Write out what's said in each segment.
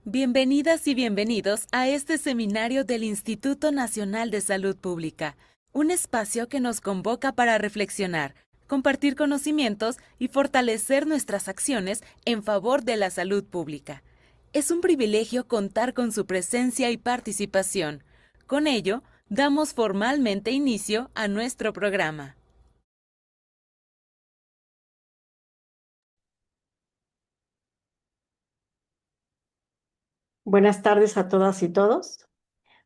Bienvenidas y bienvenidos a este seminario del Instituto Nacional de Salud Pública, un espacio que nos convoca para reflexionar, compartir conocimientos y fortalecer nuestras acciones en favor de la salud pública. Es un privilegio contar con su presencia y participación. Con ello, damos formalmente inicio a nuestro programa. Buenas tardes a todas y todos.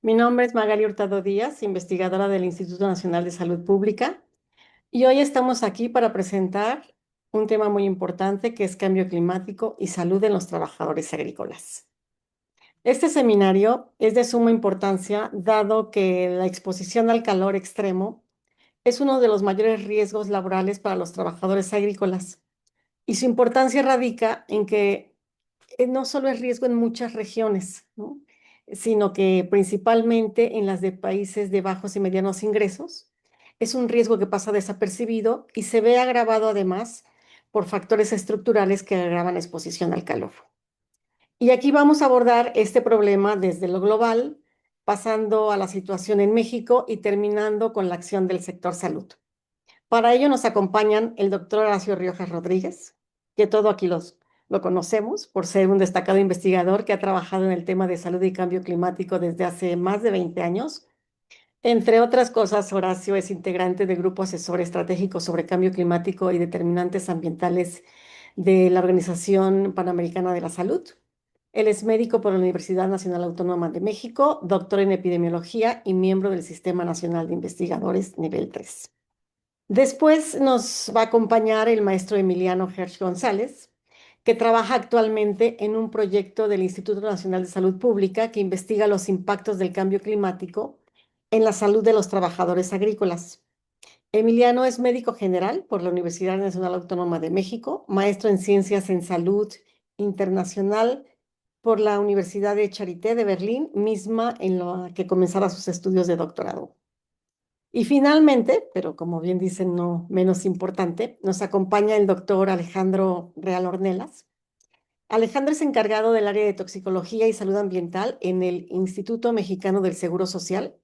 Mi nombre es Magali Hurtado Díaz, investigadora del Instituto Nacional de Salud Pública, y hoy estamos aquí para presentar un tema muy importante que es cambio climático y salud en los trabajadores agrícolas. Este seminario es de suma importancia dado que la exposición al calor extremo es uno de los mayores riesgos laborales para los trabajadores agrícolas y su importancia radica en que no solo es riesgo en muchas regiones, ¿no? Sino que principalmente en las de países de bajos y medianos ingresos. Es un riesgo que pasa desapercibido y se ve agravado además por factores estructurales que agravan la exposición al calor. Y aquí vamos a abordar este problema desde lo global, pasando a la situación en México y terminando con la acción del sector salud. Para ello nos acompañan el doctor Horacio Riojas Rodríguez, que todo aquí lo conocemos por ser un destacado investigador que ha trabajado en el tema de salud y cambio climático desde hace más de 20 años. Entre otras cosas, Horacio es integrante del Grupo Asesor Estratégico sobre Cambio Climático y Determinantes Ambientales de la Organización Panamericana de la Salud. Él es médico por la Universidad Nacional Autónoma de México, doctor en epidemiología y miembro del Sistema Nacional de Investigadores Nivel 3. Después nos va a acompañar el maestro Emiliano Hersh González, que trabaja actualmente en un proyecto del Instituto Nacional de Salud Pública que investiga los impactos del cambio climático en la salud de los trabajadores agrícolas. Emiliano es médico general por la Universidad Nacional Autónoma de México, maestro en Ciencias en Salud Internacional por la Universidad de Charité de Berlín, misma en la que comenzaba sus estudios de doctorado. Y finalmente, pero como bien dicen, no menos importante, nos acompaña el doctor Alejandro Real Ornelas. Alejandro es encargado del área de toxicología y salud ambiental en el Instituto Mexicano del Seguro Social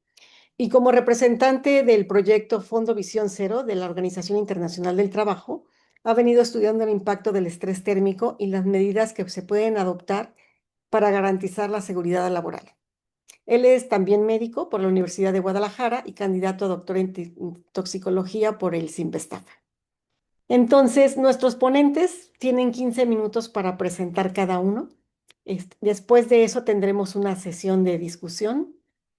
y como representante del proyecto Fondo Visión Cero de la Organización Internacional del Trabajo, ha venido estudiando el impacto del estrés térmico y las medidas que se pueden adoptar para garantizar la seguridad laboral. Él es también médico por la Universidad de Guadalajara y candidato a doctor en toxicología por el CIMBESTAF. Entonces, nuestros ponentes tienen 15 minutos para presentar cada uno. Después de eso tendremos una sesión de discusión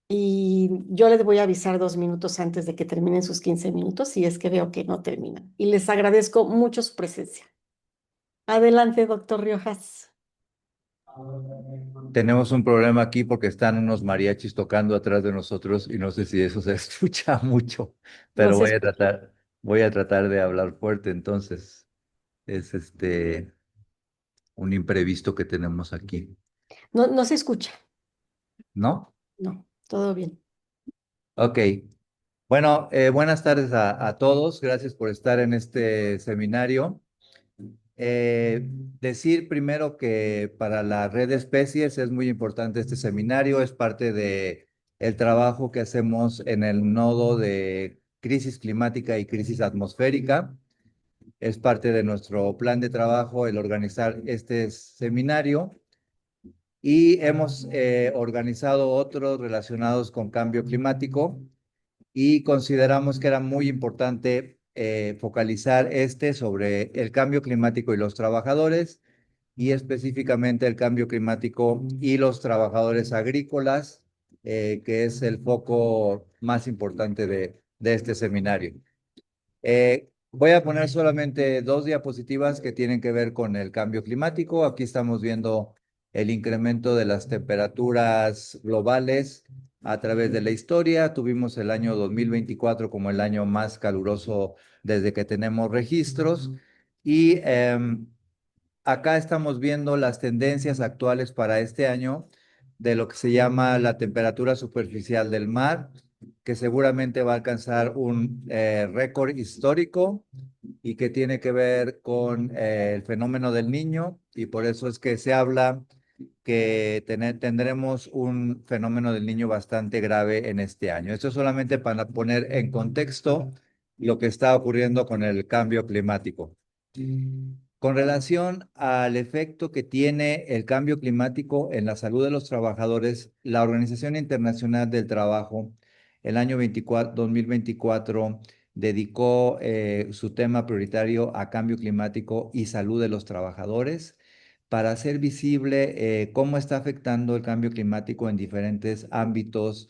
y yo les voy a avisar 2 minutos antes de que terminen sus 15 minutos si es que veo que no terminan. Y les agradezco mucho su presencia. Adelante, doctor Riojas. Tenemos un problema aquí porque están unos mariachis tocando atrás de nosotros y no sé si eso se escucha mucho, No pero se escucha. voy a tratar de hablar fuerte. Entonces, es un imprevisto que tenemos aquí, No, no se escucha. ¿no? No, todo bien. Ok. Bueno, buenas tardes a todos. Gracias por estar en este seminario. Decir primero que para la red de especies es muy importante este seminario, es parte de el trabajo que hacemos en el nodo de crisis climática y crisis atmosférica. Es parte de nuestro plan de trabajo el organizar este seminario y hemos organizado otros relacionados con cambio climático y consideramos que era muy importante focalizar sobre el cambio climático y los trabajadores, y específicamente el cambio climático y los trabajadores agrícolas, que es el foco más importante de este seminario. Voy a poner solamente dos diapositivas que tienen que ver con el cambio climático. Aquí estamos viendo el incremento de las temperaturas globales a través de la historia. Tuvimos el año 2024 como el año más caluroso desde que tenemos registros. Y acá estamos viendo las tendencias actuales para este año de lo que se llama la temperatura superficial del mar, que seguramente va a alcanzar un récord histórico y que tiene que ver con el fenómeno del Niño, y por eso es que se habla que tendremos un fenómeno del niño bastante grave en este año. Esto es solamente para poner en contexto lo que está ocurriendo con el cambio climático. Con relación al efecto que tiene el cambio climático en la salud de los trabajadores, la Organización Internacional del Trabajo, el año 2024, dedicó su tema prioritario a cambio climático y salud de los trabajadores para hacer visible cómo está afectando el cambio climático en diferentes ámbitos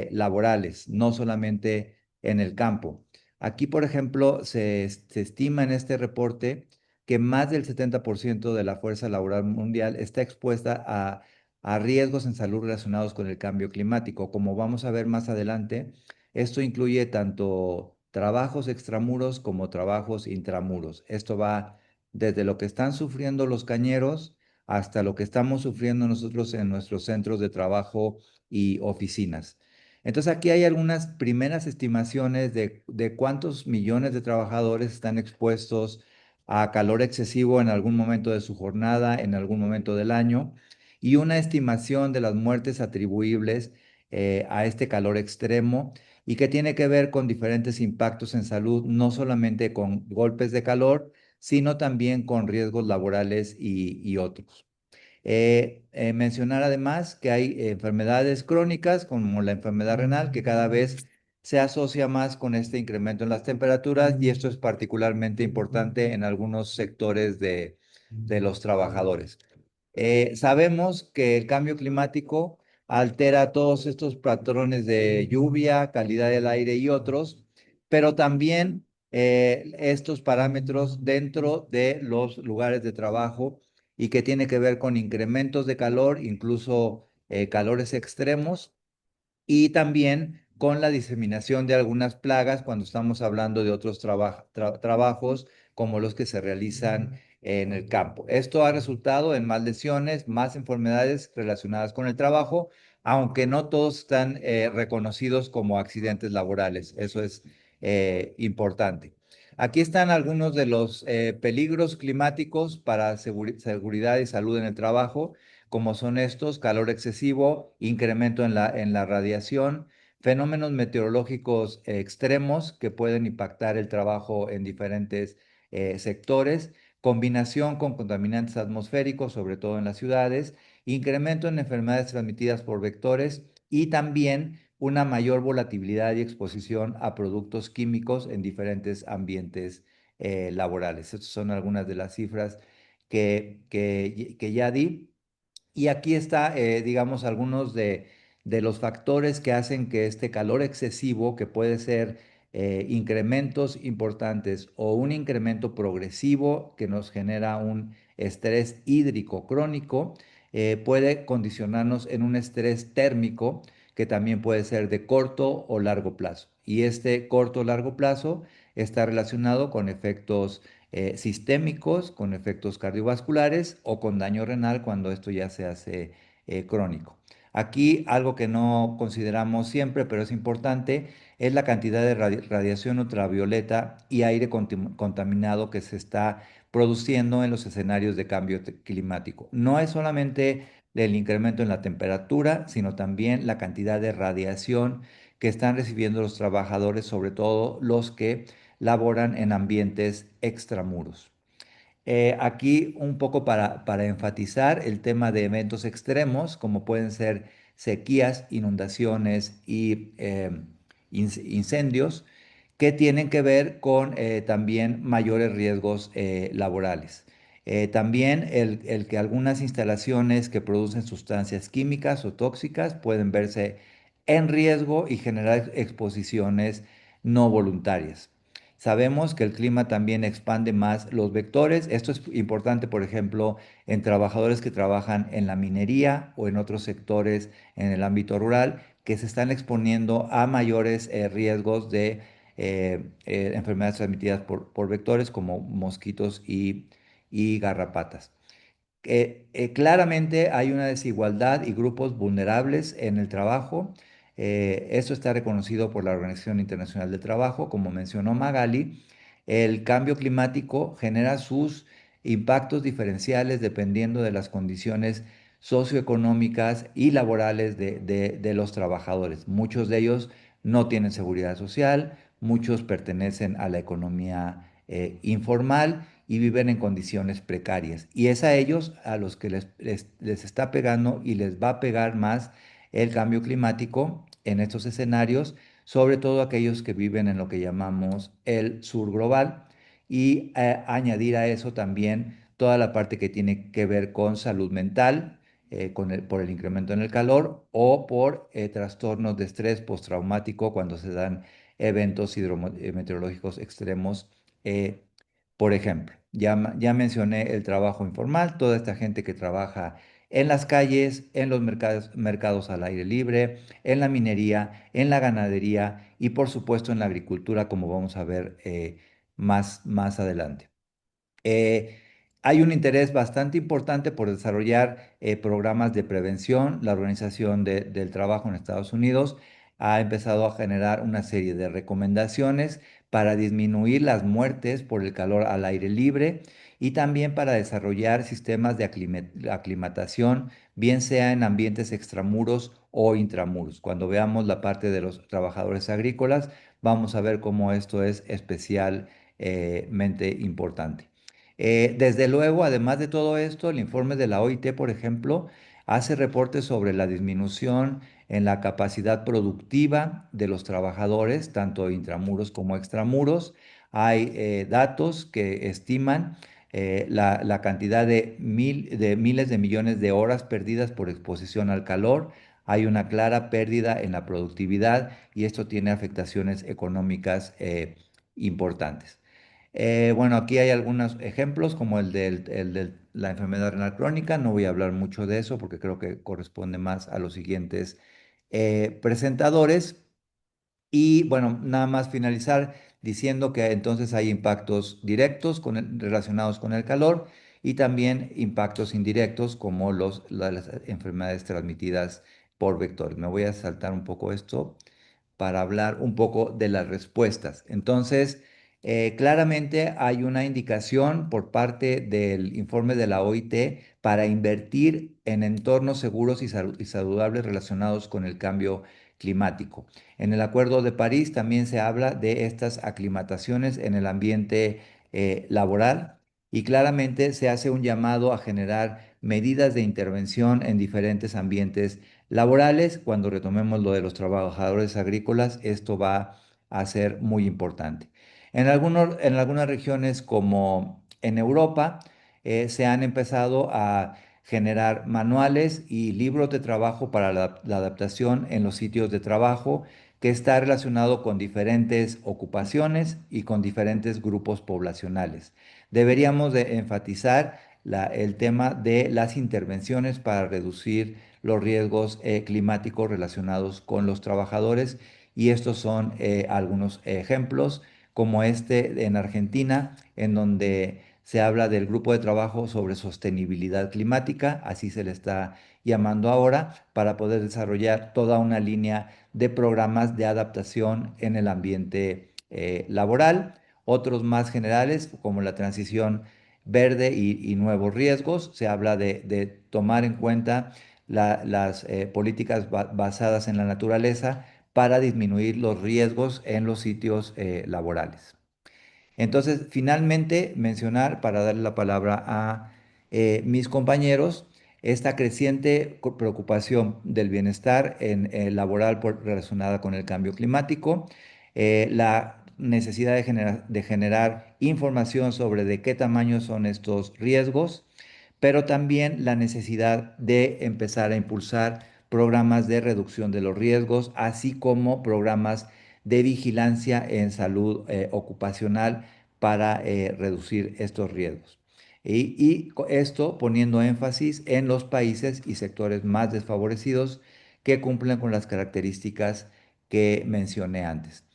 laborales, no solamente en el campo. Aquí, por ejemplo, se estima en este reporte que más del 70% de la fuerza laboral mundial está expuesta a riesgos en salud relacionados con el cambio climático. Como vamos a ver más adelante, esto incluye tanto trabajos extramuros como trabajos intramuros. Esto va desde lo que están sufriendo los cañeros hasta lo que estamos sufriendo nosotros en nuestros centros de trabajo y oficinas. Entonces aquí hay algunas primeras estimaciones de cuántos millones de trabajadores están expuestos a calor excesivo en algún momento de su jornada, en algún momento del año, y una estimación de las muertes atribuibles a este calor extremo y que tiene que ver con diferentes impactos en salud, no solamente con golpes de calor, sino también con riesgos laborales y otros. Mencionar además que hay enfermedades crónicas como la enfermedad renal que cada vez se asocia más con este incremento en las temperaturas y esto es particularmente importante en algunos sectores de los trabajadores. Sabemos que el cambio climático altera todos estos patrones de lluvia, calidad del aire y otros, pero también estos parámetros dentro de los lugares de trabajo y que tiene que ver con incrementos de calor, incluso calores extremos y también con la diseminación de algunas plagas cuando estamos hablando de otros trabajos como los que se realizan en el campo. Esto ha resultado en más lesiones, más enfermedades relacionadas con el trabajo, aunque no todos están reconocidos como accidentes laborales. Eso es importante. Aquí están algunos de los peligros climáticos para seguridad y salud en el trabajo como son estos: calor excesivo, incremento en la radiación, fenómenos meteorológicos extremos que pueden impactar el trabajo en diferentes sectores, combinación con contaminantes atmosféricos, sobre todo en las ciudades, incremento en enfermedades transmitidas por vectores y también una mayor volatilidad y exposición a productos químicos en diferentes ambientes laborales. Estas son algunas de las cifras que ya di. Y aquí está, digamos, algunos de los factores que hacen que este calor excesivo, que puede ser incrementos importantes o un incremento progresivo que nos genera un estrés hídrico crónico, puede condicionarnos en un estrés térmico que también puede ser de corto o largo plazo. Y este corto o largo plazo está relacionado con efectos sistémicos, con efectos cardiovasculares o con daño renal cuando esto ya se hace crónico. Aquí algo que no consideramos siempre, pero es importante, es la cantidad de radiación ultravioleta y aire contaminado que se está produciendo en los escenarios de cambio climático. No es solamente el incremento en la temperatura, sino también la cantidad de radiación que están recibiendo los trabajadores, sobre todo los que laboran en ambientes extramuros. Aquí un poco para enfatizar el tema de eventos extremos, como pueden ser sequías, inundaciones y incendios, que tienen que ver con también mayores riesgos laborales. También el que algunas instalaciones que producen sustancias químicas o tóxicas pueden verse en riesgo y generar exposiciones no voluntarias. Sabemos que el clima también expande más los vectores. Esto es importante, por ejemplo, en trabajadores que trabajan en la minería o en otros sectores en el ámbito rural, que se están exponiendo a mayores riesgos de enfermedades transmitidas por vectores como mosquitos y garrapatas. Claramente hay una desigualdad y grupos vulnerables en el trabajo. Esto está reconocido por la Organización Internacional del Trabajo, como mencionó Magali. El cambio climático genera sus impactos diferenciales dependiendo de las condiciones socioeconómicas y laborales de los trabajadores. Muchos de ellos no tienen seguridad social, muchos pertenecen a la economía informal y viven en condiciones precarias. Y es a ellos a los que les está pegando y les va a pegar más el cambio climático en estos escenarios, sobre todo aquellos que viven en lo que llamamos el sur global, y añadir a eso también toda la parte que tiene que ver con salud mental, por el incremento en el calor o por trastornos de estrés postraumático cuando se dan eventos meteorológicos extremos. Por ejemplo, ya mencioné el trabajo informal, toda esta gente que trabaja en las calles, en los mercados al aire libre, en la minería, en la ganadería y por supuesto en la agricultura, como vamos a ver más adelante. Eh, Hay un interés bastante importante por desarrollar programas de prevención. La Organización del Trabajo en Estados Unidos ha empezado a generar una serie de recomendaciones para disminuir las muertes por el calor al aire libre y también para desarrollar sistemas de aclimatación, bien sea en ambientes extramuros o intramuros. Cuando veamos la parte de los trabajadores agrícolas, vamos a ver cómo esto es especialmente importante. Desde luego, además de todo esto, el informe de la OIT, por ejemplo, hace reportes sobre la disminución en la capacidad productiva de los trabajadores, tanto intramuros como extramuros. Hay datos que estiman la cantidad de miles de millones de horas perdidas por exposición al calor. Hay una clara pérdida en la productividad y esto tiene afectaciones económicas importantes. Bueno, aquí hay algunos ejemplos, como el de la enfermedad renal crónica. No voy a hablar mucho de eso porque creo que corresponde más a los siguientes presentadores. Y bueno, nada más finalizar diciendo que entonces hay impactos directos relacionados con el calor y también impactos indirectos como las enfermedades transmitidas por vectores. Me voy a saltar un poco esto para hablar un poco de las respuestas. Entonces, claramente hay una indicación por parte del informe de la OIT para invertir en entornos seguros y saludables relacionados con el cambio climático. En el Acuerdo de París también se habla de estas aclimataciones en el ambiente laboral y claramente se hace un llamado a generar medidas de intervención en diferentes ambientes laborales. Cuando retomemos lo de los trabajadores agrícolas, esto va a ser muy importante. En algunas regiones como en Europa, se han empezado a generar manuales y libros de trabajo para la adaptación en los sitios de trabajo que está relacionado con diferentes ocupaciones y con diferentes grupos poblacionales. Deberíamos de enfatizar el tema de las intervenciones para reducir los riesgos climáticos relacionados con los trabajadores y estos son algunos ejemplos como este en Argentina, en donde se habla del grupo de trabajo sobre sostenibilidad climática, así se le está llamando ahora, para poder desarrollar toda una línea de programas de adaptación en el ambiente laboral. Otros más generales, como la transición verde y nuevos riesgos, se habla de tomar en cuenta las políticas basadas en la naturaleza para disminuir los riesgos en los sitios laborales. Entonces, finalmente, mencionar, para darle la palabra a mis compañeros, esta creciente preocupación del bienestar laboral relacionada con el cambio climático, la necesidad de generar información sobre de qué tamaño son estos riesgos, pero también la necesidad de empezar a impulsar programas de reducción de los riesgos, así como programas de vigilancia en salud ocupacional para reducir estos riesgos. Esto poniendo énfasis en los países y sectores más desfavorecidos que cumplen con las características que mencioné antes.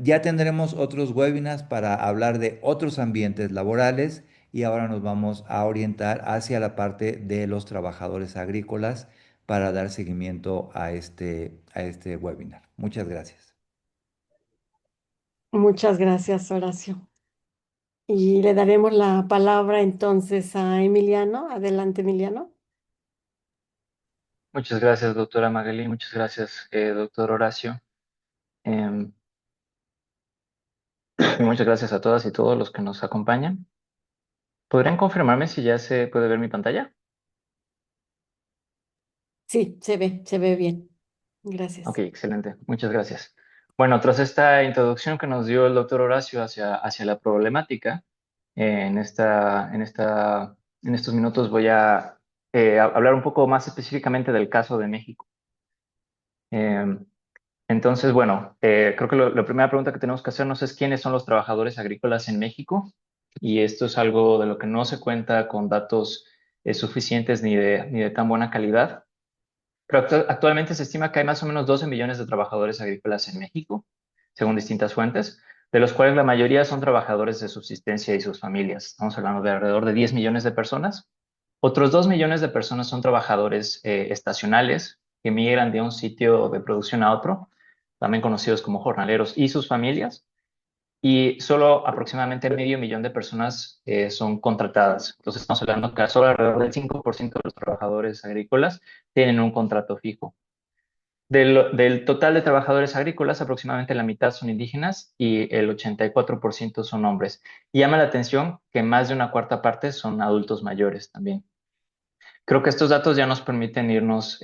Ya tendremos otros webinars para hablar de otros ambientes laborales y ahora nos vamos a orientar hacia la parte de los trabajadores agrícolas para dar seguimiento a este webinar. Muchas gracias. Muchas gracias, Horacio. Y le daremos la palabra entonces a Emiliano. Adelante, Emiliano. Muchas gracias, doctora Magali. Muchas gracias, doctor Horacio. Em, y muchas gracias a todas y todos los que nos acompañan. ¿Podrían confirmarme si ya se puede ver mi pantalla? Sí, se ve bien. Ok, Gracias. excelente. Muchas gracias. Bueno, tras esta introducción que nos dio el doctor Horacio hacia la problemática, en estos minutos voy a hablar un poco más específicamente del caso de México. Em, Entonces, bueno, creo que la primera pregunta que tenemos que hacernos es quiénes son los trabajadores agrícolas en México. Y esto es algo de lo que no se cuenta con datos suficientes ni de tan buena calidad. Pero actualmente se estima que hay más o menos 12 millones de trabajadores agrícolas en México, según distintas fuentes, de los cuales la mayoría son trabajadores de subsistencia y sus familias. Estamos hablando de alrededor de 10 millones de personas. Otros 2 millones de personas son trabajadores estacionales que migran de un sitio de producción a otro, también conocidos como jornaleros y sus familias. Y solo aproximadamente medio millón de personas son contratadas. Entonces estamos hablando que solo alrededor del 5% de los trabajadores agrícolas tienen un contrato fijo. Del total de trabajadores agrícolas, aproximadamente la mitad son indígenas y el 84% son hombres. Y llama la atención que más de una cuarta parte son adultos mayores también. Creo que estos datos ya nos permiten irnos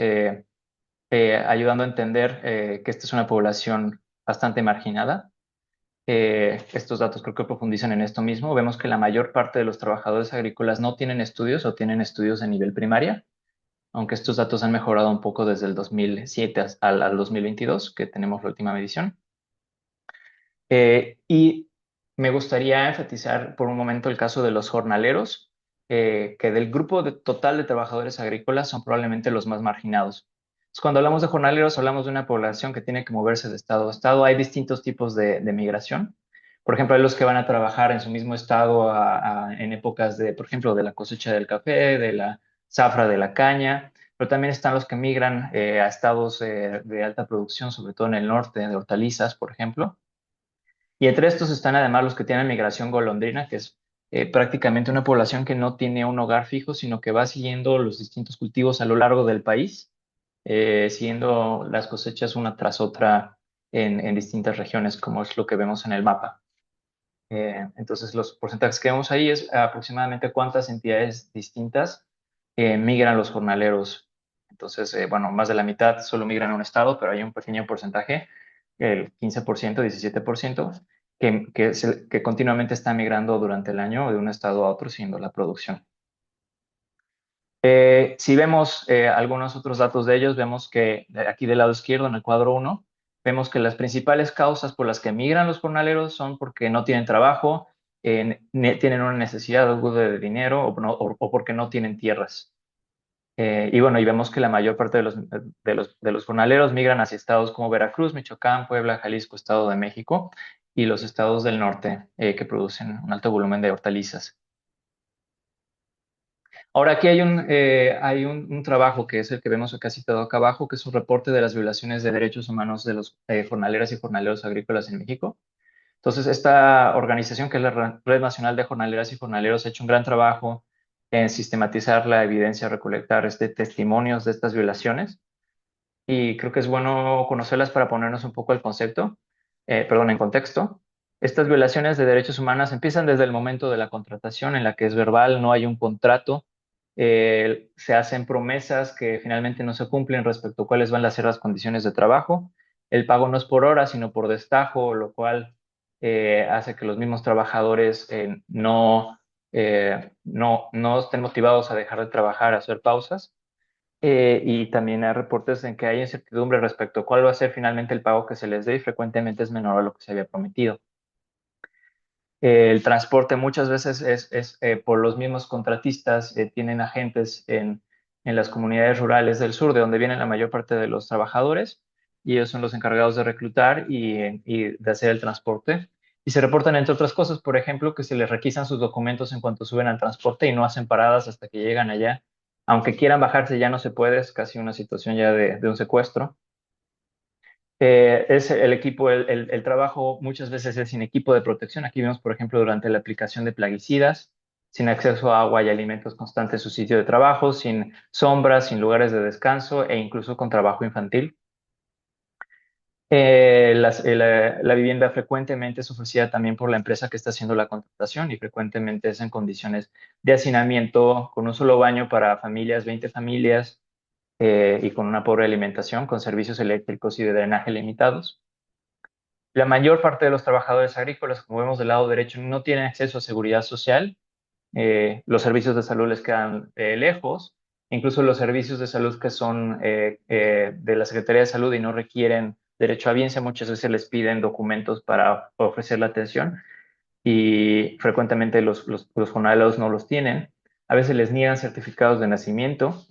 ayudando a entender que esta es una población bastante marginada. Estos datos creo que profundizan en esto mismo. Vemos que la mayor parte de los trabajadores agrícolas no tienen estudios o tienen estudios de nivel primaria, aunque estos datos han mejorado un poco desde el 2007 al 2022, que tenemos la última medición. Y me gustaría enfatizar por un momento el caso de los jornaleros, que del grupo total de trabajadores agrícolas son probablemente los más marginados. Entonces, cuando hablamos de jornaleros, hablamos de una población que tiene que moverse de estado a estado. Hay distintos tipos de migración. Por ejemplo, hay los que van a trabajar en su mismo estado en épocas de, por ejemplo, de la cosecha del café, de la zafra de la caña, pero también están los que migran a estados de alta producción, sobre todo en el norte, de hortalizas, por ejemplo. Y entre estos están además los que tienen migración golondrina, que es prácticamente una población que no tiene un hogar fijo, sino que va siguiendo los distintos cultivos a lo largo del país, siguiendo las cosechas una tras otra en distintas regiones, como es lo que vemos en el mapa. Entonces, los porcentajes que vemos ahí es aproximadamente cuántas entidades distintas migran los jornaleros. Entonces, bueno, más de la mitad solo migran a un estado, pero hay un pequeño porcentaje, el 15%, 17%, que continuamente está migrando durante el año de un estado a otro, siguiendo la producción. Si vemos algunos otros datos de ellos, vemos que aquí del lado izquierdo, en el cuadro 1, vemos que las principales causas por las que migran los jornaleros son porque no tienen trabajo, tienen una necesidad aguda de dinero o porque no tienen tierras. Y bueno, y vemos que la mayor parte de los jornaleros migran hacia estados como Veracruz, Michoacán, Puebla, Jalisco, Estado de México y los estados del norte que producen un alto volumen de hortalizas. Ahora aquí hay un trabajo que es el que vemos acá citado acá abajo, que es un reporte de las violaciones de derechos humanos de los jornaleras y jornaleros agrícolas en México. Entonces, esta organización, que es la Red Nacional de Jornaleras y Jornaleros, ha hecho un gran trabajo en sistematizar la evidencia, recolectar testimonios de estas violaciones. Y creo que es bueno conocerlas para ponernos un poco el concepto, perdón, en contexto. Estas violaciones de derechos humanos empiezan desde el momento de la contratación, en la que es verbal, no hay un contrato, se hacen promesas que finalmente no se cumplen respecto a cuáles van a ser las condiciones de trabajo. El pago no es por hora, sino por destajo, lo cual hace que los mismos trabajadores no estén motivados a dejar de trabajar, a hacer pausas. Y también hay reportes en que hay incertidumbre respecto a cuál va a ser finalmente el pago que se les dé y frecuentemente es menor a lo que se había prometido. El transporte muchas veces es por los mismos contratistas, tienen agentes en las comunidades rurales del sur, de donde vienen la mayor parte de los trabajadores, y ellos son los encargados de reclutar y de hacer el transporte. Y se reportan, entre otras cosas, por ejemplo, que se les requisan sus documentos en cuanto suben al transporte y no hacen paradas hasta que llegan allá. Aunque quieran bajarse, ya no se puede, es casi una situación ya de un secuestro. Es el equipo, el trabajo muchas veces es sin equipo de protección. Aquí vemos, por ejemplo, durante la aplicación de plaguicidas, sin acceso a agua y alimentos constantes en su sitio de trabajo, sin sombras, sin lugares de descanso e incluso con trabajo infantil. La vivienda frecuentemente es ofrecida también por la empresa que está haciendo la contratación y frecuentemente es en condiciones de hacinamiento, con un solo baño para familias, 20 familias, y con una pobre alimentación, con servicios eléctricos y de drenaje limitados. La mayor parte de los trabajadores agrícolas, como vemos del lado derecho, no tienen acceso a seguridad social. Los servicios de salud les quedan lejos. Incluso los servicios de salud que son de la Secretaría de Salud y no requieren derecho a biencia, muchas veces les piden documentos para ofrecer la atención y frecuentemente los jornaleros no los tienen. A veces les niegan certificados de nacimiento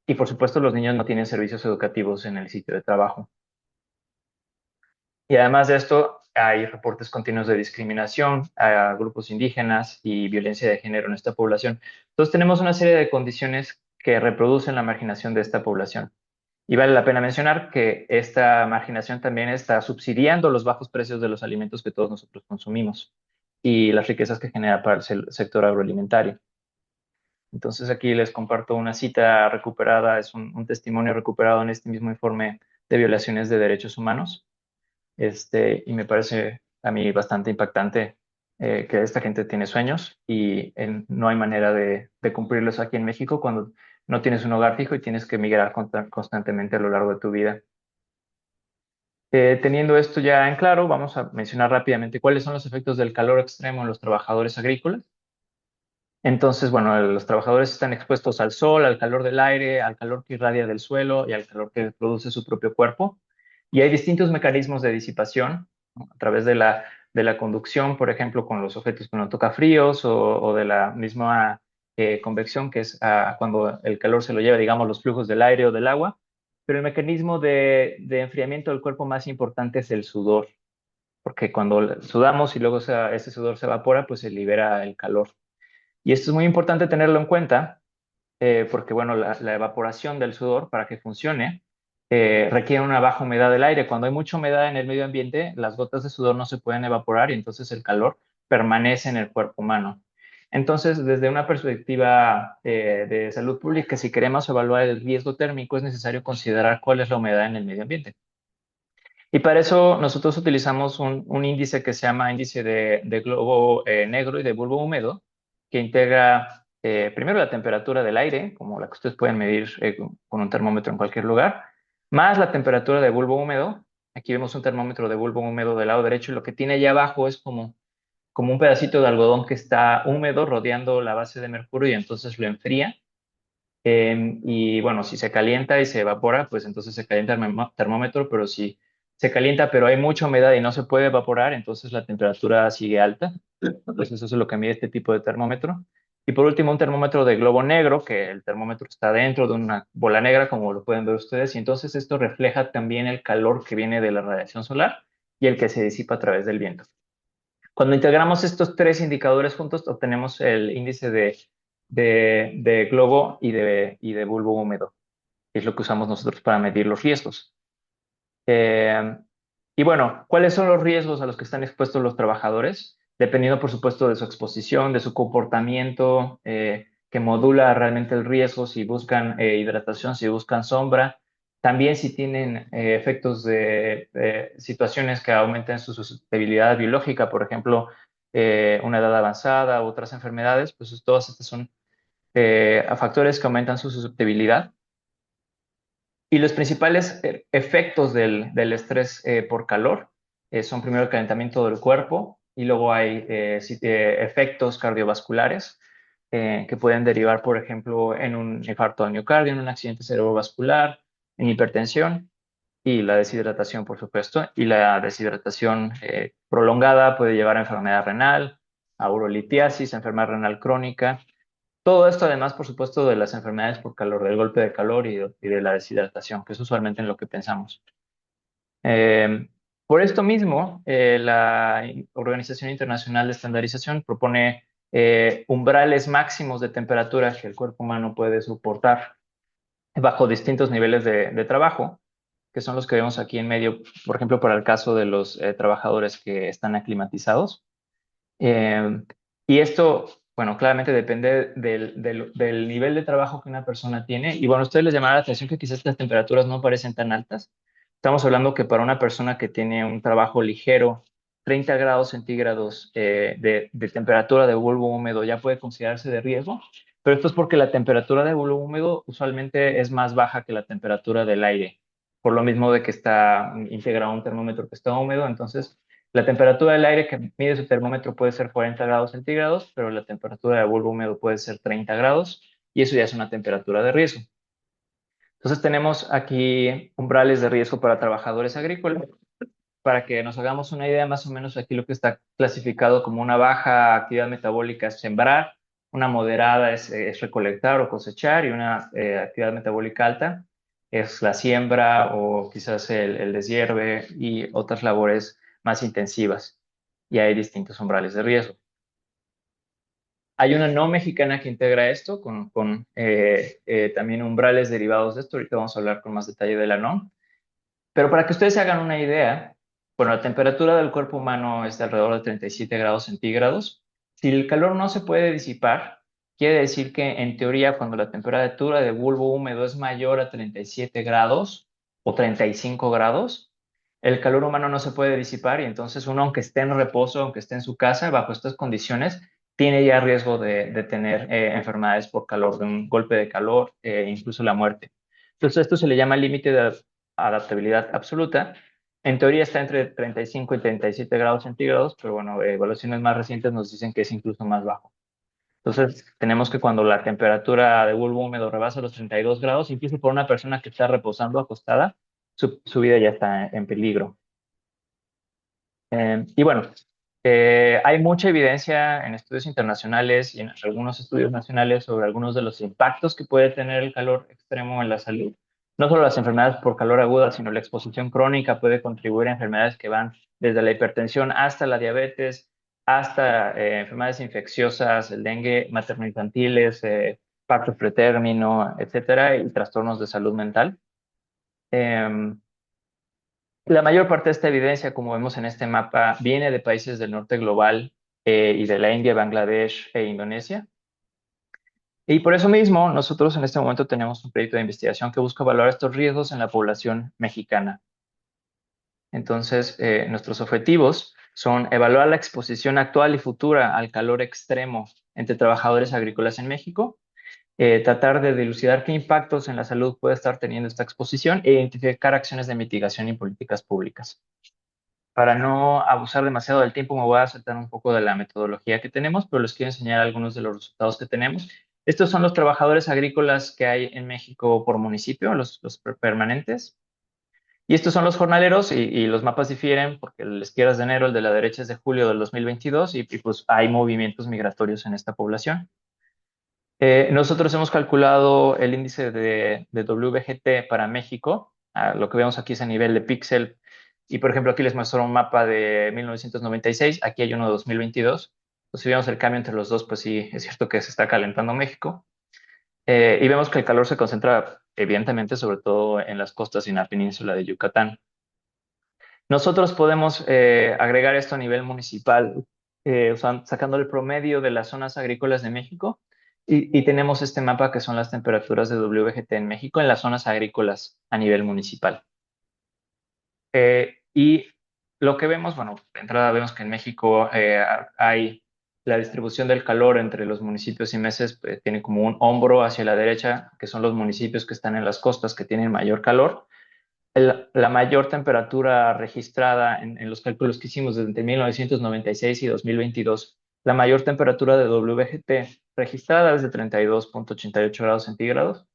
y por supuesto los niños no tienen servicios educativos en el sitio de trabajo. Y además de esto, hay reportes continuos de discriminación a grupos indígenas y violencia de género en esta población. Entonces tenemos una serie de condiciones que reproducen la marginación de esta población. Y vale la pena mencionar que esta marginación también está subsidiando los bajos precios de los alimentos que todos nosotros consumimos y las riquezas que genera para el sector agroalimentario. Entonces aquí les comparto una cita recuperada, es un testimonio recuperado en este mismo informe de violaciones de derechos humanos. Y me parece a mí bastante impactante que esta gente tiene sueños y no hay manera de cumplirlos aquí en México cuando no tienes un hogar fijo y tienes que migrar constantemente a lo largo de tu vida. Teniendo esto ya en claro, vamos a mencionar rápidamente cuáles son los efectos del calor extremo en los trabajadores agrícolas. Entonces, bueno, los trabajadores están expuestos al sol, al calor del aire, al calor que irradia del suelo y al calor que produce su propio cuerpo. Y hay distintos mecanismos de disipación, ¿no? A través de la conducción, por ejemplo, con los objetos que uno toca fríos o de la misma convección, que es cuando el calor se lo lleva, digamos, los flujos del aire o del agua. Pero el mecanismo de enfriamiento del cuerpo más importante es el sudor, porque cuando sudamos y luego ese sudor se evapora, pues se libera el calor. Y esto es muy importante tenerlo en cuenta porque, bueno, la evaporación del sudor para que funcione requiere una baja humedad del aire. Cuando hay mucha humedad en el medio ambiente, las gotas de sudor no se pueden evaporar y entonces el calor permanece en el cuerpo humano. Entonces, desde una perspectiva de salud pública, si queremos evaluar el riesgo térmico, es necesario considerar cuál es la humedad en el medio ambiente. Y para eso nosotros utilizamos un índice que se llama índice de globo negro y de bulbo húmedo, que integra primero la temperatura del aire, como la que ustedes pueden medir con un termómetro en cualquier lugar, más la temperatura de bulbo húmedo. Aquí vemos un termómetro de bulbo húmedo del lado derecho y lo que tiene allá abajo es como un pedacito de algodón que está húmedo rodeando la base de mercurio y entonces lo enfría. Y bueno, si se calienta y se evapora, pues entonces se calienta el termómetro, pero si se calienta pero hay mucha humedad y no se puede evaporar, entonces la temperatura sigue alta. Pues eso es lo que mide este tipo de termómetro. Y por último, un termómetro de globo negro, que el termómetro está dentro de una bola negra, como lo pueden ver ustedes, y entonces esto refleja también el calor que viene de la radiación solar y el que se disipa a través del viento. Cuando integramos estos tres indicadores juntos, obtenemos el índice de globo y de bulbo húmedo, que es lo que usamos nosotros para medir los riesgos. Y bueno, ¿cuáles son los riesgos a los que están expuestos los trabajadores? Dependiendo, por supuesto, de su exposición, de su comportamiento, que modula realmente el riesgo, si buscan hidratación, si buscan sombra. También si tienen efectos de situaciones que aumenten su susceptibilidad biológica, por ejemplo, una edad avanzada u otras enfermedades, pues todas estas son factores que aumentan su susceptibilidad. Y los principales efectos del estrés por calor son primero el calentamiento del cuerpo y luego hay efectos cardiovasculares que pueden derivar, por ejemplo, en un infarto al miocardio, en un accidente cerebrovascular, en hipertensión y la deshidratación, por supuesto. Y la deshidratación prolongada puede llevar a enfermedad renal, a urolitiasis, a enfermedad renal crónica. Todo esto además, por supuesto, de las enfermedades por calor, del golpe de calor y de la deshidratación, que es usualmente en lo que pensamos. Por esto mismo, la Organización Internacional de Estandarización propone umbrales máximos de temperatura que el cuerpo humano puede soportar bajo distintos niveles de trabajo, que son los que vemos aquí en medio, por ejemplo, para el caso de los trabajadores que están aclimatizados. Y esto bueno, claramente depende del nivel de trabajo que una persona tiene. Y bueno, a ustedes les llamará la atención que quizás las temperaturas no parecen tan altas. Estamos hablando que para una persona que tiene un trabajo ligero, 30 grados centígrados de temperatura de bulbo húmedo ya puede considerarse de riesgo, pero esto es porque la temperatura de bulbo húmedo usualmente es más baja que la temperatura del aire, por lo mismo de que está integrado a un termómetro que está húmedo. Entonces la temperatura del aire que mide su termómetro puede ser 40 grados centígrados, pero la temperatura de bulbo húmedo puede ser 30 grados y eso ya es una temperatura de riesgo. Entonces tenemos aquí umbrales de riesgo para trabajadores agrícolas. Para que nos hagamos una idea, más o menos aquí lo que está clasificado como una baja actividad metabólica es sembrar, una moderada es recolectar o cosechar y una actividad metabólica alta es la siembra o quizás el deshierve y otras labores más intensivas. Y hay distintos umbrales de riesgo. Hay una no mexicana que integra esto con también umbrales derivados de esto. Ahorita vamos a hablar con más detalle de la no. Pero para que ustedes se hagan una idea, bueno, la temperatura del cuerpo humano es de alrededor de 37 grados centígrados. Si el calor no se puede disipar, quiere decir que en teoría cuando la temperatura de bulbo húmedo es mayor a 37 grados o 35 grados, el calor humano no se puede disipar y entonces uno, aunque esté en reposo, aunque esté en su casa, bajo estas condiciones, tiene ya riesgo de tener enfermedades por calor, de un golpe de calor, incluso la muerte. Entonces esto se le llama límite de adaptabilidad absoluta. En teoría está entre 35 y 37 grados centígrados, pero bueno, evaluaciones más recientes nos dicen que es incluso más bajo. Entonces, tenemos que cuando la temperatura de bulbo húmedo rebasa los 32 grados, incluso por una persona que está reposando acostada, su vida ya está en peligro. Y bueno, hay mucha evidencia en estudios internacionales y en algunos estudios nacionales sobre algunos de los impactos que puede tener el calor extremo en la salud. No solo las enfermedades por calor aguda, sino la exposición crónica puede contribuir a enfermedades que van desde la hipertensión hasta la diabetes, hasta enfermedades infecciosas, el dengue materno-infantiles, partos pretérmino, etcétera, y trastornos de salud mental. Em, la mayor parte de esta evidencia, como vemos en este mapa, viene de países del norte global y de la India, Bangladesh e Indonesia. Y por eso mismo, nosotros en este momento tenemos un proyecto de investigación que busca evaluar estos riesgos en la población mexicana. Entonces, nuestros objetivos son evaluar la exposición actual y futura al calor extremo entre trabajadores agrícolas en México, tratar de dilucidar qué impactos en la salud puede estar teniendo esta exposición e identificar acciones de mitigación y políticas públicas. Para no abusar demasiado del tiempo, me voy a saltar un poco de la metodología que tenemos, pero les quiero enseñar algunos de los resultados que tenemos. Estos son los trabajadores agrícolas que hay en México por municipio, los permanentes. Y estos son los jornaleros y los mapas difieren porque el de la izquierda es de enero, el de la derecha es de julio del 2022 y pues hay movimientos migratorios en esta población. Nosotros hemos calculado el índice de WGT para México. Lo que vemos aquí es a nivel de píxel. Y por ejemplo, aquí les muestro un mapa de 1996. Aquí hay uno de 2022. Pues si vemos el cambio entre los dos, pues sí, es cierto que se está calentando México. Y vemos que el calor se concentra evidentemente sobre todo en las costas y en la península de Yucatán. Nosotros podemos agregar esto a nivel municipal, sacando el promedio de las zonas agrícolas de México y tenemos este mapa que son las temperaturas de WGT en México en las zonas agrícolas a nivel municipal. Y lo que vemos, bueno, de entrada vemos que en México hay la distribución del calor entre los municipios y meses, tiene como un hombro hacia la derecha, que son los municipios que están en las costas que tienen mayor calor. La mayor temperatura registrada en los cálculos que hicimos desde 1996 y 2022, la mayor temperatura de WGT registrada es de 32,88 grados centígrados.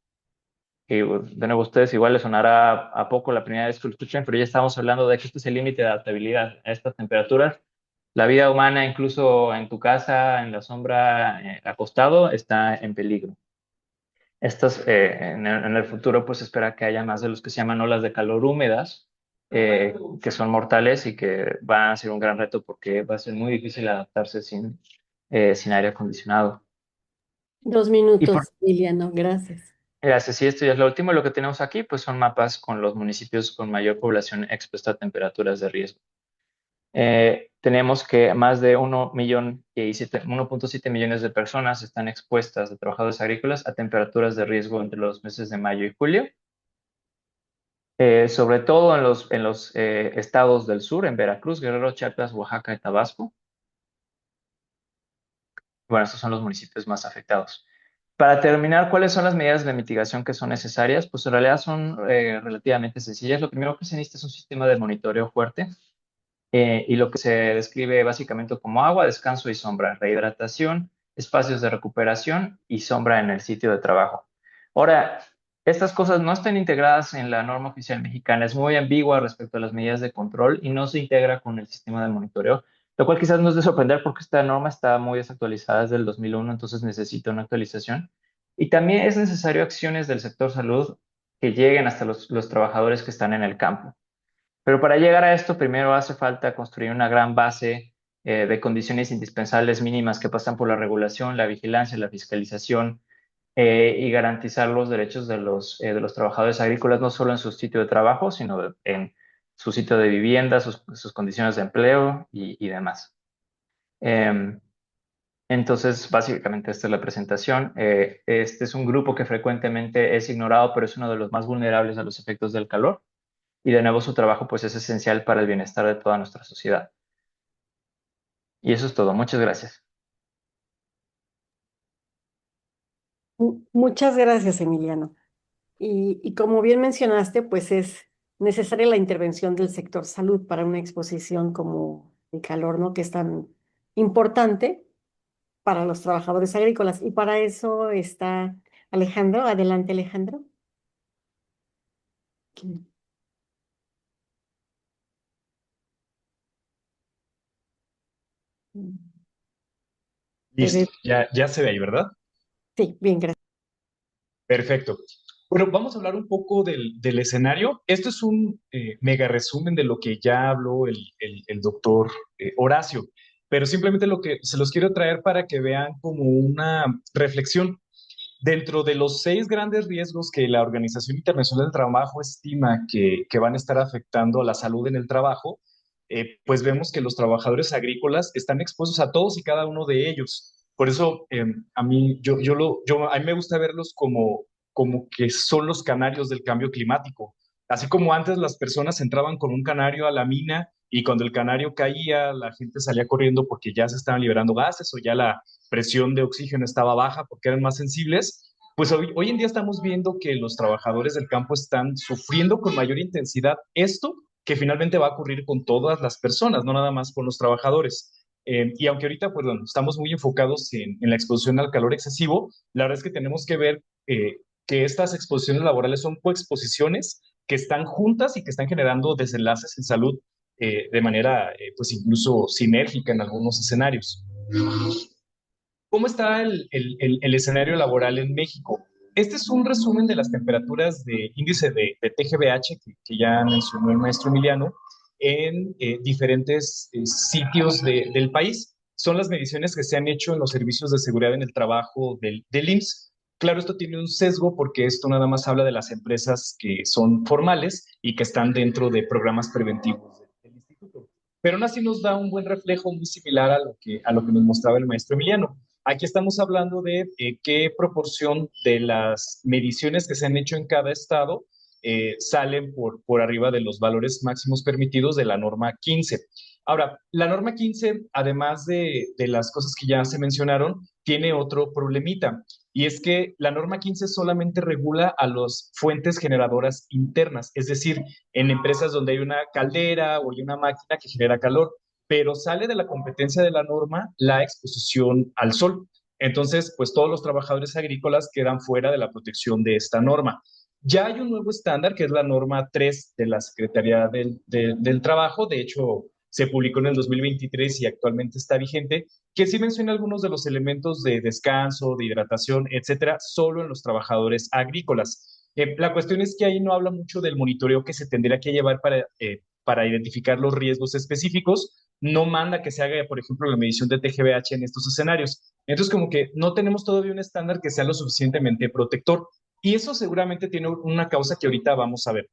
Y de nuevo, a ustedes igual les sonará a poco la primera vez que lo escuchen, pero ya estamos hablando de que este es el límite de adaptabilidad a estas temperaturas. La vida humana, incluso en tu casa, en la sombra, acostado, está en peligro. Estas, en el futuro, pues espera que haya más de los que se llaman olas de calor húmedas, que son mortales y que van a ser un gran reto porque va a ser muy difícil adaptarse sin aire acondicionado. 2 minutos, Liliano, gracias. Gracias. Y esto ya es lo último. Lo que tenemos aquí, pues son mapas con los municipios con mayor población expuesta a temperaturas de riesgo. Tenemos que más de 1.7 millones de personas están expuestas de trabajadores agrícolas a temperaturas de riesgo entre los meses de mayo y julio, sobre todo en los estados del sur, en Veracruz, Guerrero, Chiapas, Oaxaca y Tabasco. Bueno, estos son los municipios más afectados. Para terminar, ¿cuáles son las medidas de mitigación que son necesarias? Pues en realidad son relativamente sencillas. Lo primero que se necesita es un sistema de monitoreo fuerte y lo que se describe básicamente como agua, descanso y sombra, rehidratación, espacios de recuperación y sombra en el sitio de trabajo. Ahora, estas cosas no están integradas en la norma oficial mexicana, es muy ambigua respecto a las medidas de control y no se integra con el sistema de monitoreo, lo cual quizás no es de sorprender porque esta norma está muy desactualizada desde el 2001, entonces necesita una actualización. Y también es necesario acciones del sector salud que lleguen hasta los trabajadores que están en el campo. Pero para llegar a esto, primero hace falta construir una gran base de condiciones indispensables mínimas que pasan por la regulación, la vigilancia, la fiscalización y garantizar los derechos de los trabajadores agrícolas, no solo en su sitio de trabajo, sino en su sitio de vivienda, sus condiciones de empleo y demás. Entonces, básicamente esta es la presentación. Este es un grupo que frecuentemente es ignorado, pero es uno de los más vulnerables a los efectos del calor. Y de nuevo su trabajo pues es esencial para el bienestar de toda nuestra sociedad. Y eso es todo. Muchas gracias. Muchas gracias, Emiliano. Y como bien mencionaste, pues es necesaria la intervención del sector salud para una exposición como el calor, ¿no? Que es tan importante para los trabajadores agrícolas. Y para eso está Alejandro. Adelante, Alejandro. Te Listo, ve- ya se ve ahí, ¿verdad? Sí, bien, gracias. Perfecto. Bueno, vamos a hablar un poco del escenario. Esto es un mega resumen de lo que ya habló el doctor Horacio, pero simplemente lo que se los quiero traer para que vean como una reflexión. Dentro de los 6 grandes riesgos que la Organización Internacional del Trabajo estima que van a estar afectando a la salud en el trabajo, pues vemos que los trabajadores agrícolas están expuestos a todos y cada uno de ellos. Por eso a mí, a mí me gusta verlos como que son los canarios del cambio climático. Así como antes las personas entraban con un canario a la mina y cuando el canario caía, la gente salía corriendo porque ya se estaban liberando gases o ya la presión de oxígeno estaba baja porque eran más sensibles, pues hoy en día estamos viendo que los trabajadores del campo están sufriendo con mayor intensidad esto que finalmente va a ocurrir con todas las personas, no nada más con los trabajadores. Y aunque ahorita, pues, bueno, estamos muy enfocados en la exposición al calor excesivo, la verdad es que tenemos que ver que estas exposiciones laborales son coexposiciones que están juntas y que están generando desenlaces en salud de manera, pues, incluso sinérgica en algunos escenarios. ¿Cómo está el escenario laboral en México? Este es un resumen de las temperaturas de índice de TGBH que ya mencionó el maestro Emiliano en diferentes sitios del país. Son las mediciones que se han hecho en los servicios de seguridad en el trabajo del IMSS. Claro, esto tiene un sesgo porque esto nada más habla de las empresas que son formales y que están dentro de programas preventivos del instituto. Pero aún así nos da un buen reflejo muy similar a lo que nos mostraba el maestro Emiliano. Aquí estamos hablando de qué proporción de las mediciones que se han hecho en cada estado salen por arriba de los valores máximos permitidos de la norma 15. Ahora, la norma 15, además de las cosas que ya se mencionaron, tiene otro problemita, y es que la norma 15 solamente regula a las fuentes generadoras internas, es decir, en empresas donde hay una caldera o hay una máquina que genera calor, pero sale de la competencia de la norma la exposición al sol. Entonces, pues todos los trabajadores agrícolas quedan fuera de la protección de esta norma. Ya hay un nuevo estándar, que es la norma 3 de la Secretaría del Trabajo. De hecho, se publicó en el 2023 y actualmente está vigente, que sí menciona algunos de los elementos de descanso, de hidratación, etcétera, solo en los trabajadores agrícolas. La cuestión es que ahí no habla mucho del monitoreo que se tendría que llevar para identificar los riesgos específicos. No manda que se haga, por ejemplo, la medición de TGBH en estos escenarios. Entonces, como que no tenemos todavía un estándar que sea lo suficientemente protector. Y eso seguramente tiene una causa que ahorita vamos a ver.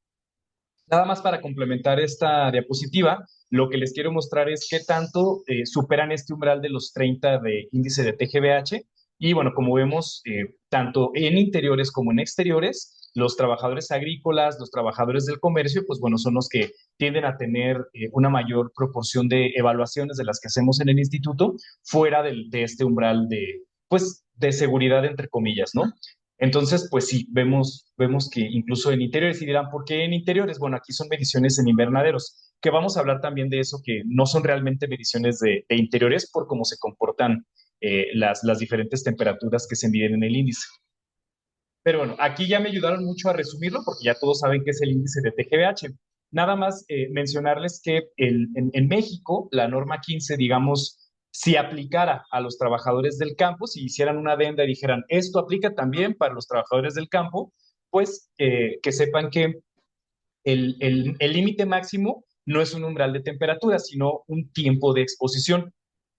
Nada más para complementar esta diapositiva, lo que les quiero mostrar es qué tanto superan este umbral de los 30 de índice de TGVH. Y bueno, como vemos, tanto en interiores como en exteriores, los trabajadores agrícolas, los trabajadores del comercio, pues bueno, son los que tienden a tener una mayor proporción de evaluaciones de las que hacemos en el instituto fuera de este umbral de, pues, de seguridad, entre comillas, ¿no? Entonces, pues sí, vemos que incluso en interiores, y dirán, ¿por qué en interiores? Bueno, aquí son mediciones en invernaderos, que vamos a hablar también de eso, que no son realmente mediciones de interiores por cómo se comportan las diferentes temperaturas que se miden en el índice. Pero bueno, aquí ya me ayudaron mucho a resumirlo, porque ya todos saben qué es el índice de TGVH. Nada más mencionarles que en México, la norma 15, digamos, si aplicara a los trabajadores del campo, si hicieran una adenda y dijeran, esto aplica también para los trabajadores del campo, pues que sepan que el límite máximo no es un umbral de temperatura, sino un tiempo de exposición.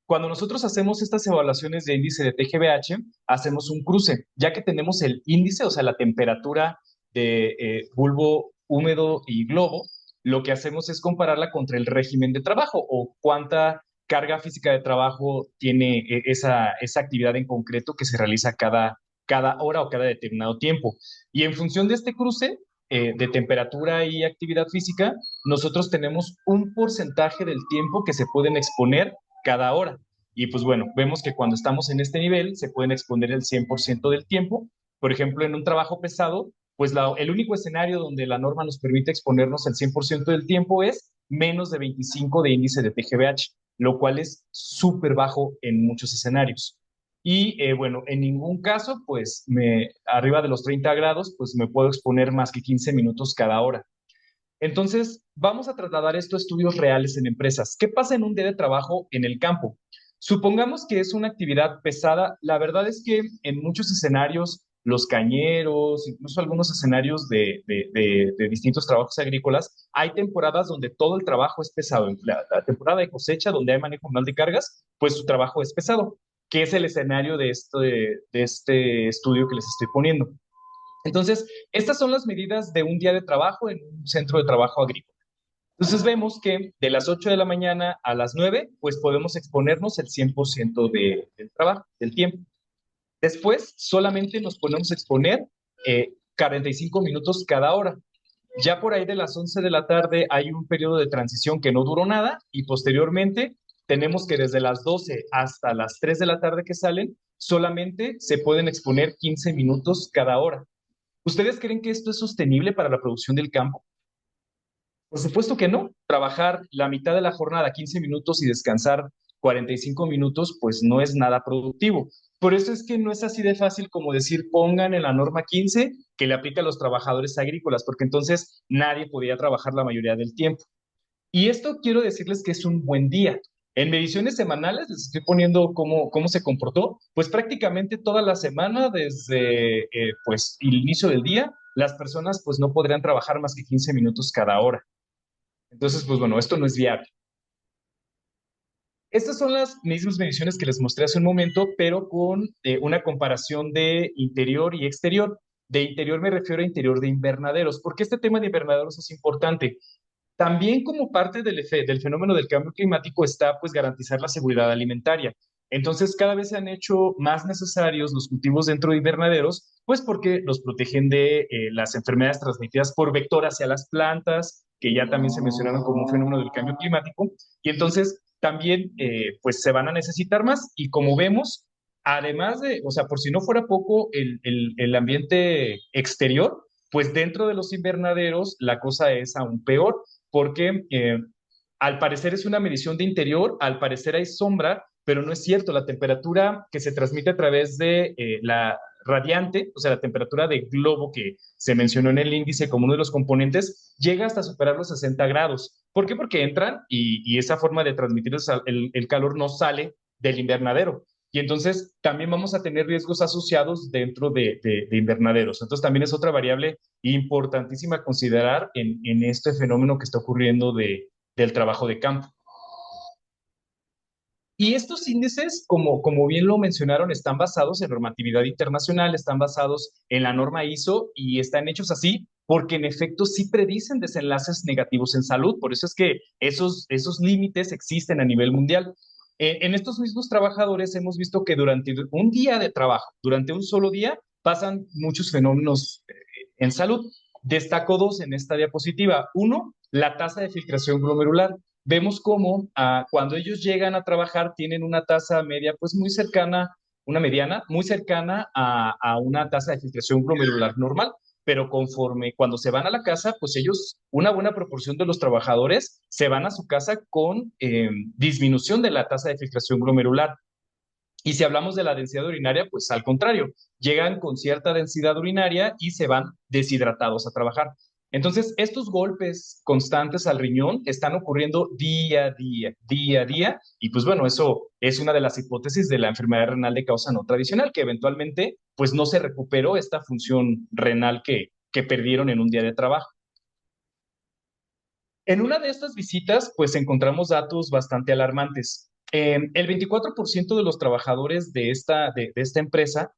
Cuando nosotros hacemos estas evaluaciones de índice de TGVH, hacemos un cruce, ya que tenemos el índice, o sea, la temperatura de bulbo húmedo y globo, lo que hacemos es compararla contra el régimen de trabajo o cuánta carga física de trabajo tiene esa actividad en concreto que se realiza cada hora o cada determinado tiempo. Y en función de este cruce de temperatura y actividad física, nosotros tenemos un porcentaje del tiempo que se pueden exponer cada hora. Y pues bueno, vemos que cuando estamos en este nivel se pueden exponer el 100% del tiempo. Por ejemplo, en un trabajo pesado, pues el único escenario donde la norma nos permite exponernos el 100% del tiempo es menos de 25 de índice de TGVH, lo cual es súper bajo en muchos escenarios. Y bueno, en ningún caso, pues arriba de los 30 grados, pues me puedo exponer más que 15 minutos cada hora. Entonces, vamos a trasladar esto a estudios reales en empresas. ¿Qué pasa en un día de trabajo en el campo? Supongamos que es una actividad pesada. La verdad es que en muchos escenarios, los cañeros, incluso algunos escenarios de distintos trabajos agrícolas, hay temporadas donde todo el trabajo es pesado. En la temporada de cosecha, donde hay manejo manual de cargas, pues su trabajo es pesado, que es el escenario de este estudio que les estoy poniendo. Entonces, estas son las medidas de un día de trabajo en un centro de trabajo agrícola. Entonces vemos que de las 8 de la mañana a las 9, pues podemos exponernos el 100% del trabajo, del tiempo. Después solamente nos podemos exponer 45 minutos cada hora. Ya por ahí de las 11 de la tarde hay un periodo de transición que no duró nada y posteriormente tenemos que desde las 12 hasta las 3 de la tarde que salen, solamente se pueden exponer 15 minutos cada hora. ¿Ustedes creen que esto es sostenible para la producción del campo? Por supuesto que no. Trabajar la mitad de la jornada 15 minutos y descansar 45 minutos, pues no es nada productivo. Por eso es que no es así de fácil como decir pongan en la norma 15 que le aplica a los trabajadores agrícolas, porque entonces nadie podía trabajar la mayoría del tiempo. Y esto quiero decirles que es un buen día. En mediciones semanales les estoy poniendo cómo se comportó, pues prácticamente toda la semana, desde pues el inicio del día, las personas pues no podrían trabajar más que 15 minutos cada hora. Entonces, pues bueno, esto no es viable. Estas son las mismas mediciones que les mostré hace un momento, pero con una comparación de interior y exterior. De interior me refiero a interior de invernaderos. ¿Por qué este tema de invernaderos es importante? También como parte del fenómeno del cambio climático está pues garantizar la seguridad alimentaria. Entonces cada vez se han hecho más necesarios los cultivos dentro de invernaderos, pues porque los protegen de las enfermedades transmitidas por vector hacia las plantas, que ya también se mencionaron como un fenómeno del cambio climático, y entonces también pues se van a necesitar más y como vemos, además de, o sea, por si no fuera poco el ambiente exterior, pues dentro de los invernaderos la cosa es aún peor porque al parecer es una medición de interior, al parecer hay sombra, pero no es cierto. La temperatura que se transmite a través de la radiante, o sea, la temperatura de globo que se mencionó en el índice como uno de los componentes, llega hasta superar los 60 grados. ¿Por qué? Porque entran y esa forma de transmitir el calor no sale del invernadero. Y entonces también vamos a tener riesgos asociados dentro de invernaderos. Entonces también es otra variable importantísima a considerar en este fenómeno que está ocurriendo del trabajo de campo. Y estos índices, como bien lo mencionaron, están basados en normatividad internacional, están basados en la norma ISO y están hechos así porque en efecto sí predicen desenlaces negativos en salud. Por eso es que esos límites existen a nivel mundial. En estos mismos trabajadores hemos visto que durante un día de trabajo, durante un solo día, pasan muchos fenómenos en salud. Destaco dos en esta diapositiva. Uno, la tasa de filtración glomerular. Vemos cómo cuando ellos llegan a trabajar tienen una tasa media pues muy cercana, una mediana, muy cercana a una tasa de filtración glomerular normal, pero conforme cuando se van a la casa, pues ellos, una buena proporción de los trabajadores se van a su casa con disminución de la tasa de filtración glomerular. Y si hablamos de la densidad urinaria, pues al contrario, llegan con cierta densidad urinaria y se van deshidratados a trabajar. Entonces, estos golpes constantes al riñón están ocurriendo día a día, día a día, y pues bueno, eso es una de las hipótesis de la enfermedad renal de causa no tradicional, que eventualmente pues no se recuperó esta función renal que perdieron en un día de trabajo. En una de estas visitas, pues encontramos datos bastante alarmantes. El 24% de los trabajadores de esta empresa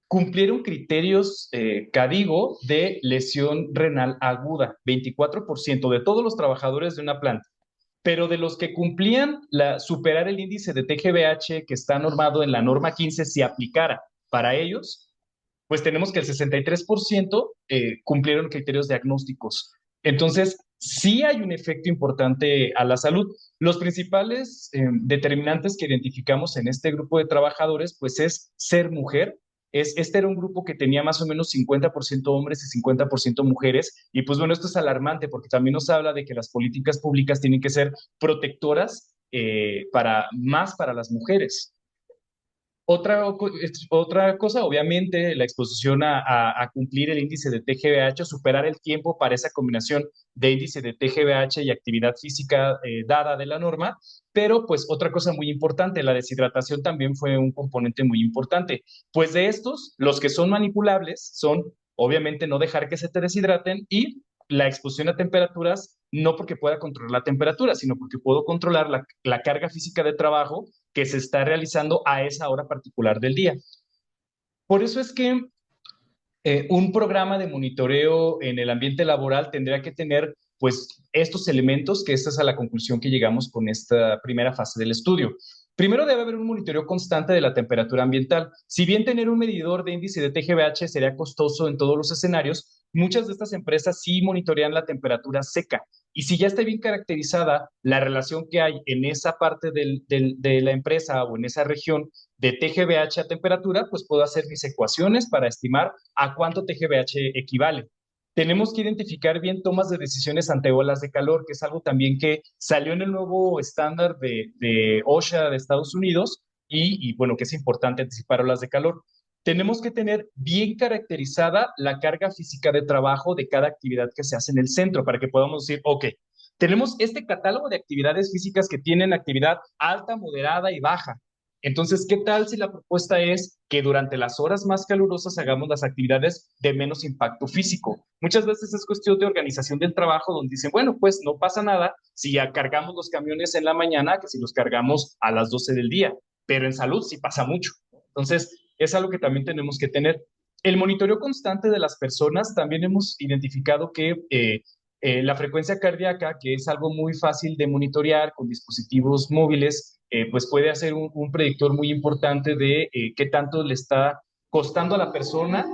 cumplieron criterios CADIGO de lesión renal aguda, 24% de todos los trabajadores de una planta. Pero de los que cumplían superar el índice de TGVH que está normado en la norma 15 si aplicara para ellos, pues tenemos que el 63% cumplieron criterios diagnósticos. Entonces, sí hay un efecto importante a la salud. Los principales determinantes que identificamos en este grupo de trabajadores, pues es ser mujer. Este era un grupo que tenía más o menos 50% hombres y 50% mujeres. Y pues bueno, esto es alarmante porque también nos habla de que las políticas públicas tienen que ser protectoras más para las mujeres. Otra cosa, obviamente, la exposición a cumplir el índice de TGVH, superar el tiempo para esa combinación de índice de TGVH y actividad física dada de la norma, pero pues otra cosa muy importante, la deshidratación también fue un componente muy importante. Pues de estos, los que son manipulables son, obviamente, no dejar que se te deshidraten y la exposición a temperaturas, no porque pueda controlar la temperatura, sino porque puedo controlar la carga física de trabajo que se está realizando a esa hora particular del día. Por eso es que un programa de monitoreo en el ambiente laboral tendría que tener pues estos elementos, que esta es a la conclusión que llegamos con esta primera fase del estudio. Primero debe haber un monitoreo constante de la temperatura ambiental. Si bien tener un medidor de índice de TGVH sería costoso en todos los escenarios, muchas de estas empresas sí monitorean la temperatura seca. Y si ya está bien caracterizada la relación que hay en esa parte de la empresa o en esa región de TGVH a temperatura, pues puedo hacer mis ecuaciones para estimar a cuánto TGVH equivale. Tenemos que identificar bien tomas de decisiones ante olas de calor, que es algo también que salió en el nuevo estándar de OSHA de Estados Unidos y bueno, que es importante anticipar olas de calor. Tenemos que tener bien caracterizada la carga física de trabajo de cada actividad que se hace en el centro para que podamos decir, ok, tenemos este catálogo de actividades físicas que tienen actividad alta, moderada y baja. Entonces, ¿qué tal si la propuesta es que durante las horas más calurosas hagamos las actividades de menos impacto físico? Muchas veces es cuestión de organización del trabajo donde dicen, bueno, pues no pasa nada si ya cargamos los camiones en la mañana que si los cargamos a las 12 del día, pero en salud sí pasa mucho. Entonces, es algo que también tenemos que tener. El monitoreo constante de las personas, también hemos identificado que la frecuencia cardíaca, que es algo muy fácil de monitorear con dispositivos móviles, pues puede hacer un predictor muy importante de qué tanto le está costando a la persona,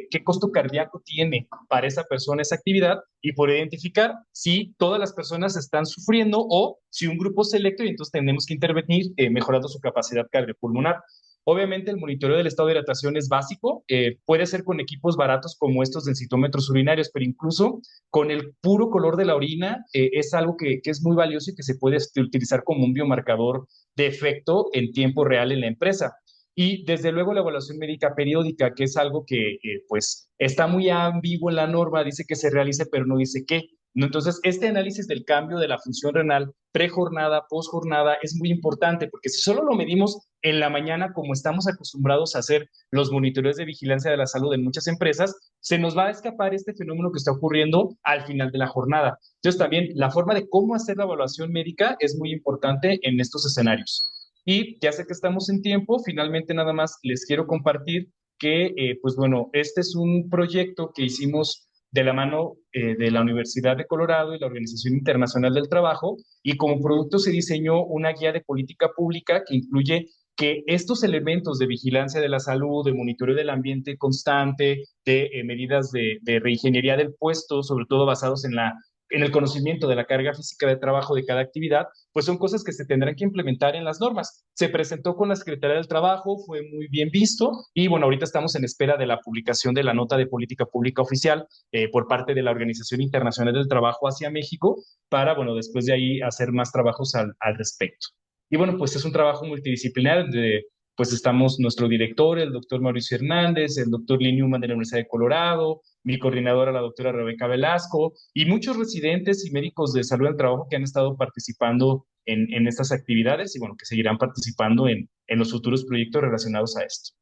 qué costo cardíaco tiene para esa persona esa actividad y poder identificar si todas las personas están sufriendo o si un grupo selecto y entonces tenemos que intervenir mejorando su capacidad cardiopulmonar. Obviamente el monitoreo del estado de hidratación es básico, puede ser con equipos baratos como estos densitómetros urinarios, pero incluso con el puro color de la orina es algo que es muy valioso y que se puede utilizar como un biomarcador de efecto en tiempo real en la empresa. Y desde luego la evaluación médica periódica, que es algo que pues está muy ambiguo en la norma, dice que se realice, pero no dice qué. Entonces, este análisis del cambio de la función renal prejornada, posjornada, es muy importante porque si solo lo medimos en la mañana, como estamos acostumbrados a hacer los monitoreos de vigilancia de la salud en muchas empresas, se nos va a escapar este fenómeno que está ocurriendo al final de la jornada. Entonces, también la forma de cómo hacer la evaluación médica es muy importante en estos escenarios. Y ya sé que estamos en tiempo, finalmente nada más les quiero compartir que, pues bueno, este es un proyecto que hicimos de la mano de la Universidad de Colorado y la Organización Internacional del Trabajo, y como producto se diseñó una guía de política pública que incluye que estos elementos de vigilancia de la salud, de monitoreo del ambiente constante, de medidas de reingeniería del puesto, sobre todo basados en el conocimiento de la carga física de trabajo de cada actividad, pues son cosas que se tendrán que implementar en las normas. Se presentó con la Secretaría del Trabajo, fue muy bien visto y bueno, ahorita estamos en espera de la publicación de la nota de política pública oficial por parte de la Organización Internacional del Trabajo hacia México para, bueno, después de ahí hacer más trabajos al respecto. Y bueno, pues es un trabajo multidisciplinar de, pues estamos nuestro director, el doctor Mauricio Hernández, el doctor Lee Newman de la Universidad de Colorado, mi coordinadora, la doctora Rebeca Velasco, y muchos residentes y médicos de salud del trabajo que han estado participando en estas actividades y bueno, que seguirán participando en los futuros proyectos relacionados a esto.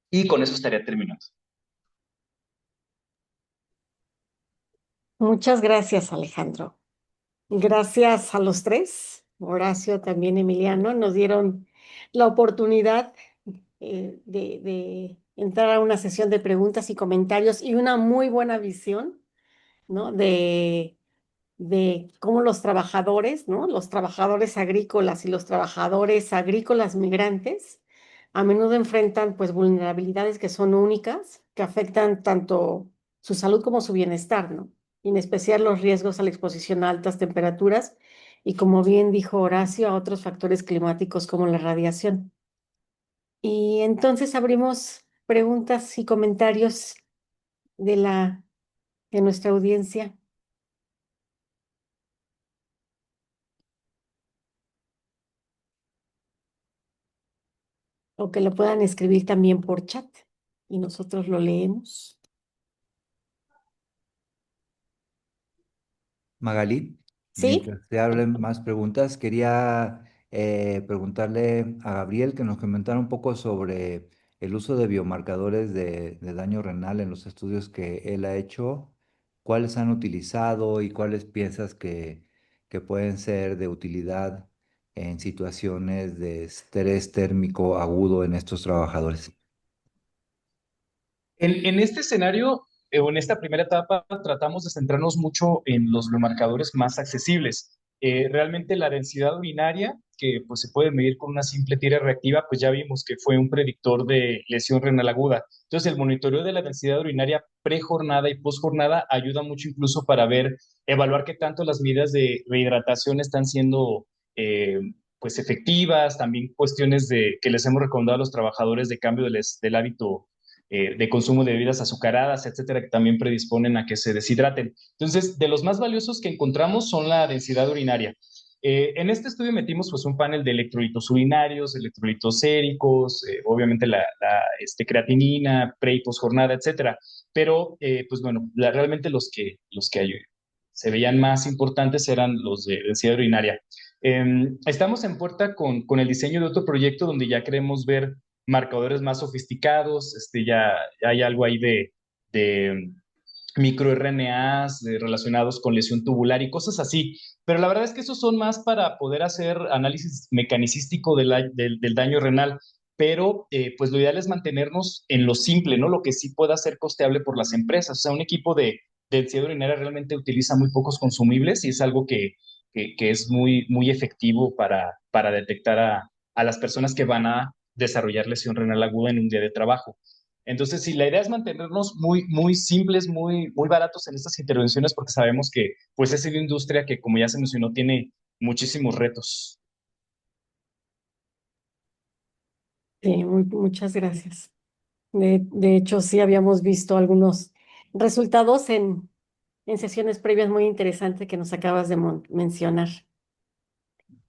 Y con eso estaría terminando. Muchas gracias, Alejandro. Gracias a los tres, Horacio, también Emiliano, nos dieron la oportunidad de entrar a una sesión de preguntas y comentarios y una muy buena visión, ¿no? De cómo los trabajadores, ¿no? Los trabajadores agrícolas y los trabajadores agrícolas migrantes a menudo enfrentan pues vulnerabilidades que son únicas, que afectan tanto su salud como su bienestar, ¿no? Y en especial los riesgos a la exposición a altas temperaturas y, como bien dijo Horacio, a otros factores climáticos como la radiación. Y entonces abrimos preguntas y comentarios de de nuestra audiencia. O que lo puedan escribir también por chat y nosotros lo leemos. Magalí, ¿Sí? mientras te hablen más preguntas, quería preguntarle a Gabriel que nos comentara un poco sobre el uso de biomarcadores de daño renal en los estudios que él ha hecho, cuáles han utilizado y cuáles piensas que pueden ser de utilidad en situaciones de estrés térmico agudo en estos trabajadores. En este escenario, o en esta primera etapa, tratamos de centrarnos mucho en los biomarcadores más accesibles. Realmente la densidad urinaria, que pues, se puede medir con una simple tira reactiva, pues ya vimos que fue un predictor de lesión renal aguda. Entonces, el monitoreo de la densidad urinaria pre-jornada y post-jornada ayuda mucho incluso para ver, evaluar qué tanto las medidas de rehidratación están siendo pues efectivas, también cuestiones que les hemos recomendado a los trabajadores de cambio del hábito de consumo de bebidas azucaradas, etcétera, que también predisponen a que se deshidraten. Entonces, de los más valiosos que encontramos son la densidad urinaria. En este estudio metimos pues un panel de electrolitos urinarios, electrolitos séricos, obviamente creatinina, pre y post jornada, etcétera. Pero, pues bueno, realmente los que se veían más importantes eran los de densidad urinaria. Estamos en puerta con el diseño de otro proyecto donde ya queremos ver marcadores más sofisticados, ya hay algo ahí de microRNAs relacionados con lesión tubular y cosas así. Pero la verdad es que esos son más para poder hacer análisis mecanicístico del daño renal. Pero pues lo ideal es mantenernos en lo simple, ¿no? Lo que sí pueda ser costeable por las empresas. O sea, un equipo de densidad urinaria realmente utiliza muy pocos consumibles y es algo que es muy efectivo para detectar a las personas que van a desarrollar lesión renal aguda en un día de trabajo. Entonces, sí, la idea es mantenernos muy simples, muy baratos en estas intervenciones porque sabemos que pues es una industria que, como ya se mencionó, tiene muchísimos retos. Sí, muchas gracias. De hecho, sí habíamos visto algunos resultados en sesiones previas muy interesantes que nos acabas de mencionar.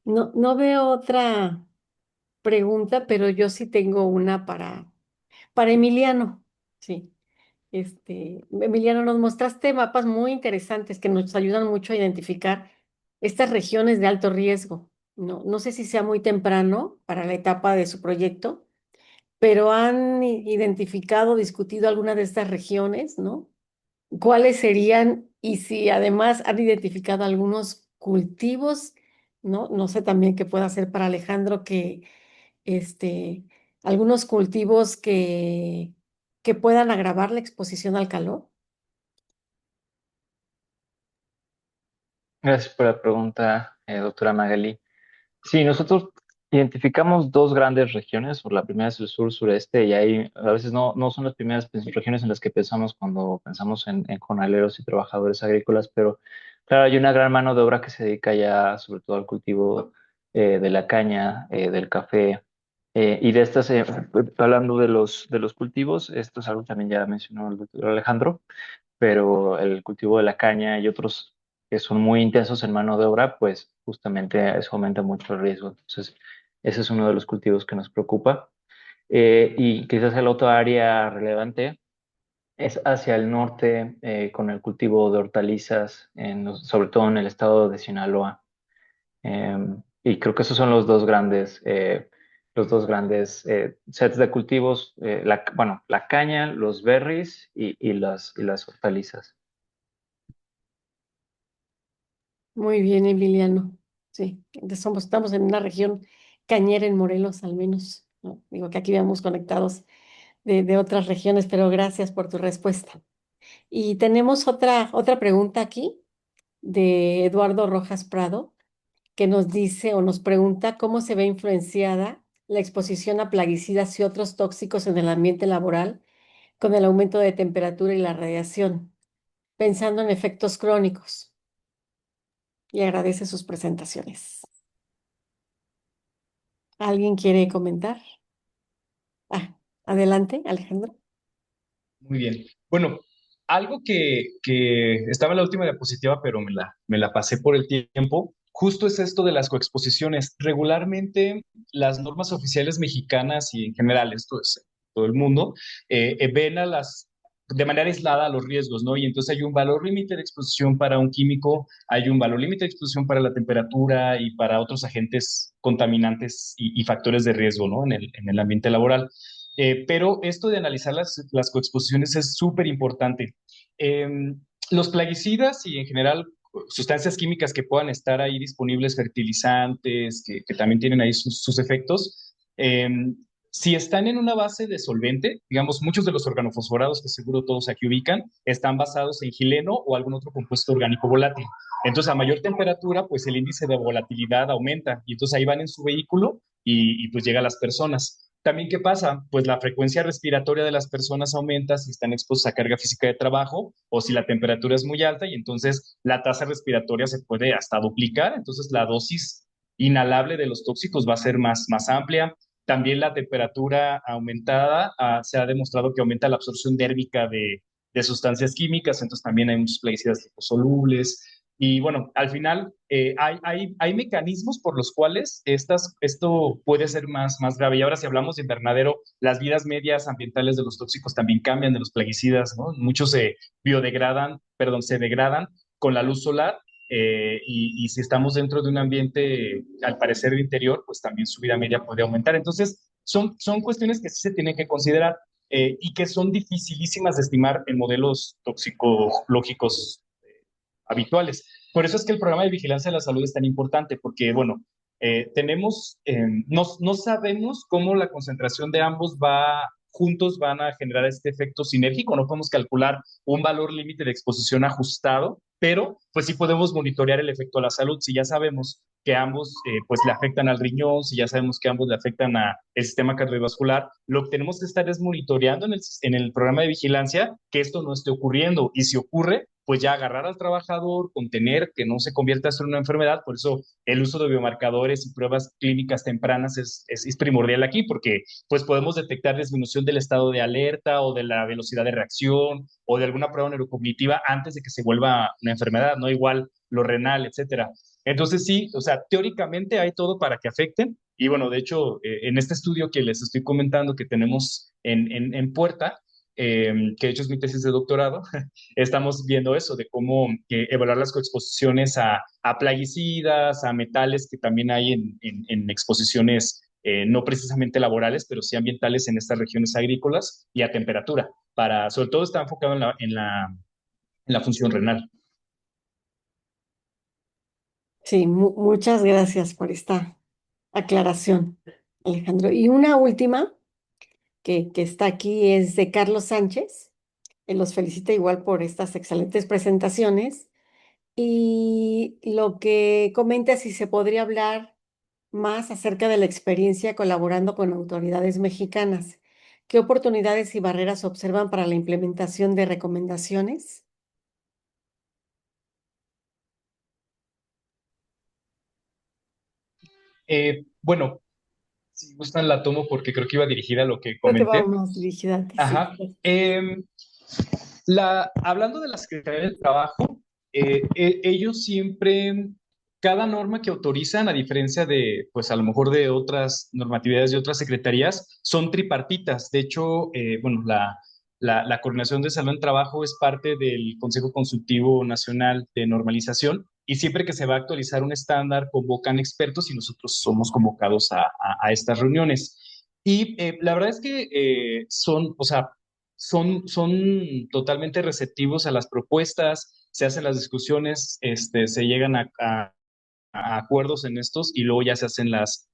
No veo otra pregunta, pero yo sí tengo una para Emiliano. Sí. Emiliano, nos mostraste mapas muy interesantes que nos ayudan mucho a identificar estas regiones de alto riesgo. No sé si sea muy temprano para la etapa de su proyecto, pero han identificado, discutido alguna de estas regiones, ¿no? ¿Cuáles serían? Y si además han identificado algunos cultivos ¿no? No sé también qué pueda hacer para Alejandro que este, algunos cultivos que puedan agravar la exposición al calor. Gracias por la pregunta, doctora Magali. Sí, nosotros identificamos dos grandes regiones. La primera es el sur-sureste, y ahí a veces no son las primeras regiones en las que pensamos cuando pensamos en jornaleros y trabajadores agrícolas, pero claro, hay una gran mano de obra que se dedica ya sobre todo al cultivo de la caña, del café, y de estas, hablando de los cultivos, esto es algo que también ya mencionó el doctor Alejandro, pero el cultivo de la caña y otros que son muy intensos en mano de obra, pues justamente eso aumenta mucho el riesgo. Entonces, ese es uno de los cultivos que nos preocupa. Y quizás el otro área relevante es hacia el norte, con el cultivo de hortalizas, sobre todo en el estado de Sinaloa. Y creo que esos son los dos grandes sets de cultivos, bueno, la caña, los berries y las hortalizas. Muy bien, Emiliano. Sí, estamos en una región cañera en Morelos, al menos, ¿no? Digo que aquí vamos conectados de otras regiones, pero gracias por tu respuesta. Y tenemos otra pregunta aquí de Eduardo Rojas Prado, que nos dice o nos pregunta cómo se ve influenciada la exposición a plaguicidas y otros tóxicos en el ambiente laboral con el aumento de temperatura y la radiación, pensando en efectos crónicos. Y agradece sus presentaciones. ¿Alguien quiere comentar? Ah, adelante, Alejandro. Muy bien. Bueno, algo que estaba en la última diapositiva, pero me la pasé por el tiempo, justo es esto de las coexposiciones. Regularmente, las normas oficiales mexicanas y en general, esto es en todo el mundo, ven a de manera aislada a los riesgos, ¿no? Y entonces hay un valor límite de exposición para un químico, hay un valor límite de exposición para la temperatura y para otros agentes contaminantes y factores de riesgo, ¿no? En el ambiente laboral. Pero esto de analizar las coexposiciones es súper importante. Eh, los plaguicidas y en general sustancias químicas que puedan estar ahí disponibles, fertilizantes, que también tienen ahí sus efectos, si están en una base de solvente, digamos, muchos de los organofosforados que seguro todos aquí ubican, están basados en gileno o algún otro compuesto orgánico volátil. Entonces, a mayor temperatura, pues el índice de volatilidad aumenta y entonces ahí van en su vehículo y pues llega a las personas. También, ¿qué pasa? Pues la frecuencia respiratoria de las personas aumenta si están expuestos a carga física de trabajo o si la temperatura es muy alta y entonces la tasa respiratoria se puede hasta duplicar, entonces la dosis inhalable de los tóxicos va a ser más amplia. También la temperatura aumentada, se ha demostrado que aumenta la absorción dérmica de sustancias químicas, entonces también hay muchos plaguicidas liposolubles. Y bueno, al final hay mecanismos por los cuales esto puede ser más grave. Y ahora si hablamos de invernadero, las vidas medias ambientales de los tóxicos también cambian de los plaguicidas, ¿no? Muchos se biodegradan, perdón, se degradan con la luz solar, y si estamos dentro de un ambiente, al parecer, de interior, pues también su vida media puede aumentar. Entonces, son cuestiones que sí se tienen que considerar, y que son dificilísimas de estimar en modelos toxicológicos habituales. Por eso es que el programa de vigilancia de la salud es tan importante, porque, bueno, no sabemos cómo la concentración de ambos juntos van a generar este efecto sinérgico, no podemos calcular un valor límite de exposición ajustado, pero pues sí podemos monitorear el efecto a la salud. Si ya sabemos que ambos pues le afectan al riñón, si ya sabemos que ambos le afectan al sistema cardiovascular, lo que tenemos que estar es monitoreando en el programa de vigilancia que esto no esté ocurriendo, y si ocurre, pues ya agarrar al trabajador, contener que no se convierta esto en una enfermedad. Por eso el uso de biomarcadores y pruebas clínicas tempranas es primordial aquí, porque pues podemos detectar disminución del estado de alerta o de la velocidad de reacción o de alguna prueba neurocognitiva antes de que se vuelva una enfermedad, ¿no? Igual lo renal, etcétera. Entonces sí, o sea, teóricamente hay todo para que afecten. Y bueno, de hecho, en este estudio que les estoy comentando que tenemos en Puerta, que de hecho es mi tesis de doctorado, estamos viendo eso, de cómo evaluar las coexposiciones a plaguicidas, a metales que también hay en exposiciones no precisamente laborales, pero sí ambientales en estas regiones agrícolas, y a temperatura, sobre todo está enfocado en la función renal. Sí, muchas gracias por esta aclaración, Alejandro. Y una última que está aquí es de Carlos Sánchez. Él los felicita igual por estas excelentes presentaciones. Y lo que comenta si se podría hablar más acerca de la experiencia colaborando con autoridades mexicanas. ¿Qué oportunidades y barreras observan para la implementación de recomendaciones? Bueno, si gustan la tomo porque creo que iba dirigida a lo que Creo que va comenté. más dirigida a ti, sí. Ajá. Hablando de la Secretaría del Trabajo, ellos siempre, cada norma que autorizan, a diferencia de, pues a lo mejor de otras normatividades de otras secretarías, son tripartitas. De hecho, bueno, la Coordinación de Salud en Trabajo es parte del Consejo Consultivo Nacional de Normalización y siempre que se va a actualizar un estándar, convocan expertos y nosotros somos convocados a estas reuniones. Y la verdad es que o sea, son totalmente receptivos a las propuestas, se hacen las discusiones, se llegan a acuerdos en estos y luego ya se hacen las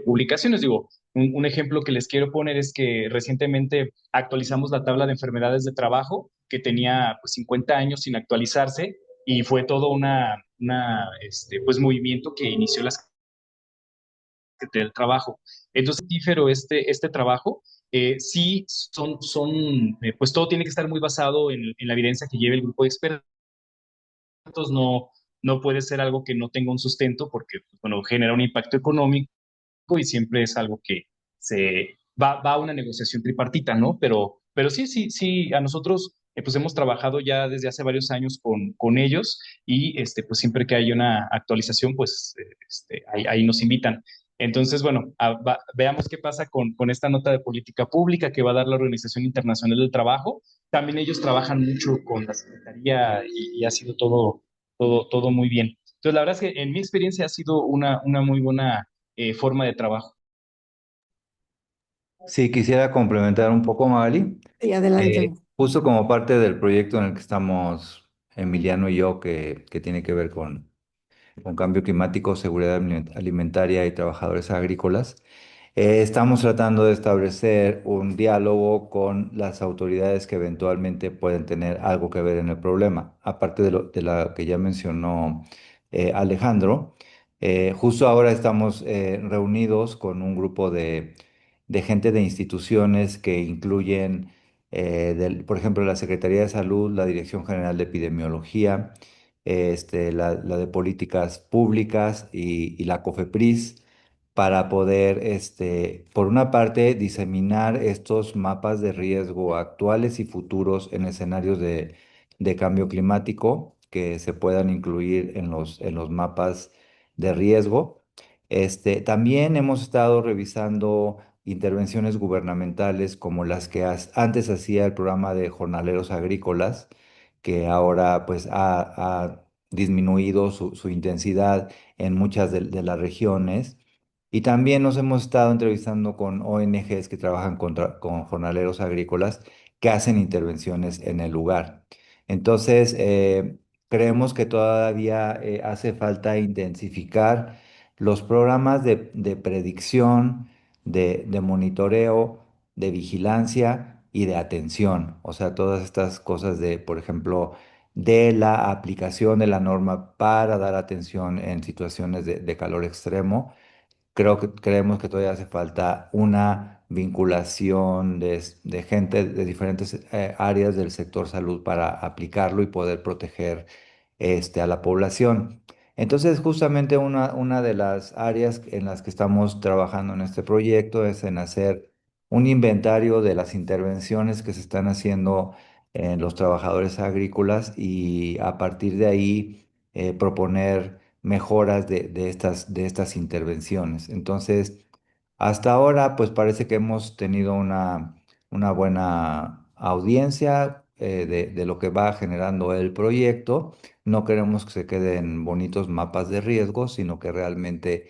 publicaciones. Digo, un ejemplo que les quiero poner es que recientemente actualizamos la tabla de enfermedades de trabajo que tenía pues 50 años sin actualizarse y fue todo pues movimiento que inició la del trabajo. Entonces, dífero este trabajo, sí pues todo tiene que estar muy basado en la evidencia que lleve el grupo de expertos, no, no puede ser algo que no tenga un sustento porque, pues, bueno, genera un impacto económico y siempre es algo que va a una negociación tripartita, ¿no? Pero sí, a nosotros pues hemos trabajado ya desde hace varios años con ellos y pues siempre que hay una actualización, pues ahí nos invitan. Entonces, bueno, veamos qué pasa con esta nota de política pública que va a dar la Organización Internacional del Trabajo. También ellos trabajan mucho con la Secretaría y ha sido todo muy bien. Entonces, la verdad es que en mi experiencia ha sido una muy buena forma de trabajo. Sí, quisiera complementar un poco, Magali. Sí, adelante. Justo como parte del proyecto en el que estamos Emiliano y yo, que tiene que ver con cambio climático, seguridad alimentaria y trabajadores agrícolas. Estamos tratando de establecer un diálogo con las autoridades que eventualmente pueden tener algo que ver en el problema, aparte de la que ya mencionó Alejandro. Justo ahora estamos reunidos con un grupo de gente de instituciones que incluyen, por ejemplo, la Secretaría de Salud, la Dirección General de Epidemiología, la de Políticas Públicas y la COFEPRIS para poder, por una parte, diseminar estos mapas de riesgo actuales y futuros en escenarios de cambio climático que se puedan incluir en los mapas de riesgo. También hemos estado revisando intervenciones gubernamentales como las que antes hacía el programa de jornaleros agrícolas, que ahora pues ha disminuido su intensidad en muchas de las regiones. Y también nos hemos estado entrevistando con ONGs que trabajan con jornaleros agrícolas que hacen intervenciones en el lugar. Entonces, creemos que todavía hace falta intensificar los programas de predicción, de monitoreo, de vigilancia y de atención. O sea, todas estas cosas de, por ejemplo, de la aplicación de la norma para dar atención en situaciones de calor extremo. Creemos que todavía hace falta una vinculación de gente de diferentes áreas del sector salud para aplicarlo y poder proteger a la población. Entonces, justamente una de las áreas en las que estamos trabajando en este proyecto es en hacer un inventario de las intervenciones que se están haciendo en los trabajadores agrícolas y a partir de ahí proponer mejoras de estas intervenciones. Entonces, hasta ahora, pues parece que hemos tenido una buena audiencia de lo que va generando el proyecto. No queremos que se queden bonitos mapas de riesgo, sino que realmente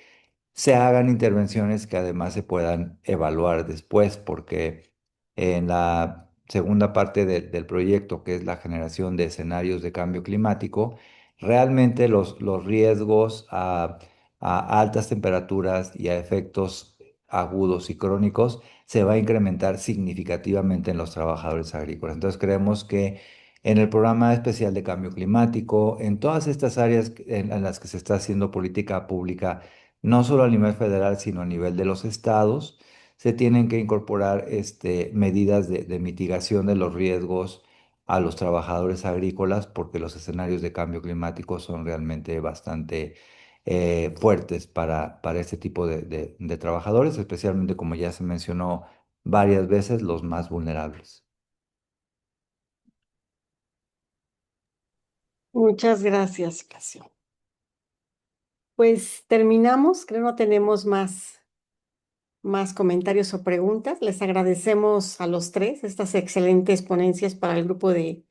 se hagan intervenciones que además se puedan evaluar después, porque en la segunda parte del proyecto, que es la generación de escenarios de cambio climático, realmente los riesgos a altas temperaturas y a efectos agudos y crónicos se va a incrementar significativamente en los trabajadores agrícolas. Entonces creemos que en el programa especial de cambio climático, en todas estas áreas en las que se está haciendo política pública, no solo a nivel federal, sino a nivel de los estados, se tienen que incorporar medidas de mitigación de los riesgos a los trabajadores agrícolas porque los escenarios de cambio climático son realmente bastante fuertes para este tipo de trabajadores, especialmente como ya se mencionó varias veces, los más vulnerables. Muchas gracias, Casio. Pues terminamos, creo no tenemos más comentarios o preguntas. Les agradecemos a los tres estas excelentes ponencias para el grupo de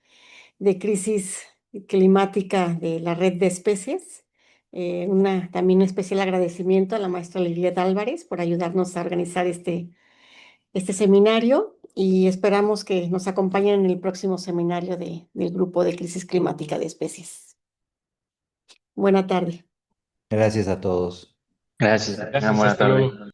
crisis climática de la red de especies. También un especial agradecimiento a la maestra Liliet Álvarez por ayudarnos a organizar este seminario y esperamos que nos acompañen en el próximo seminario del grupo de crisis climática de especies. Buena tarde. Gracias a todos. Gracias. Gracias, Buena hasta tarde. luego.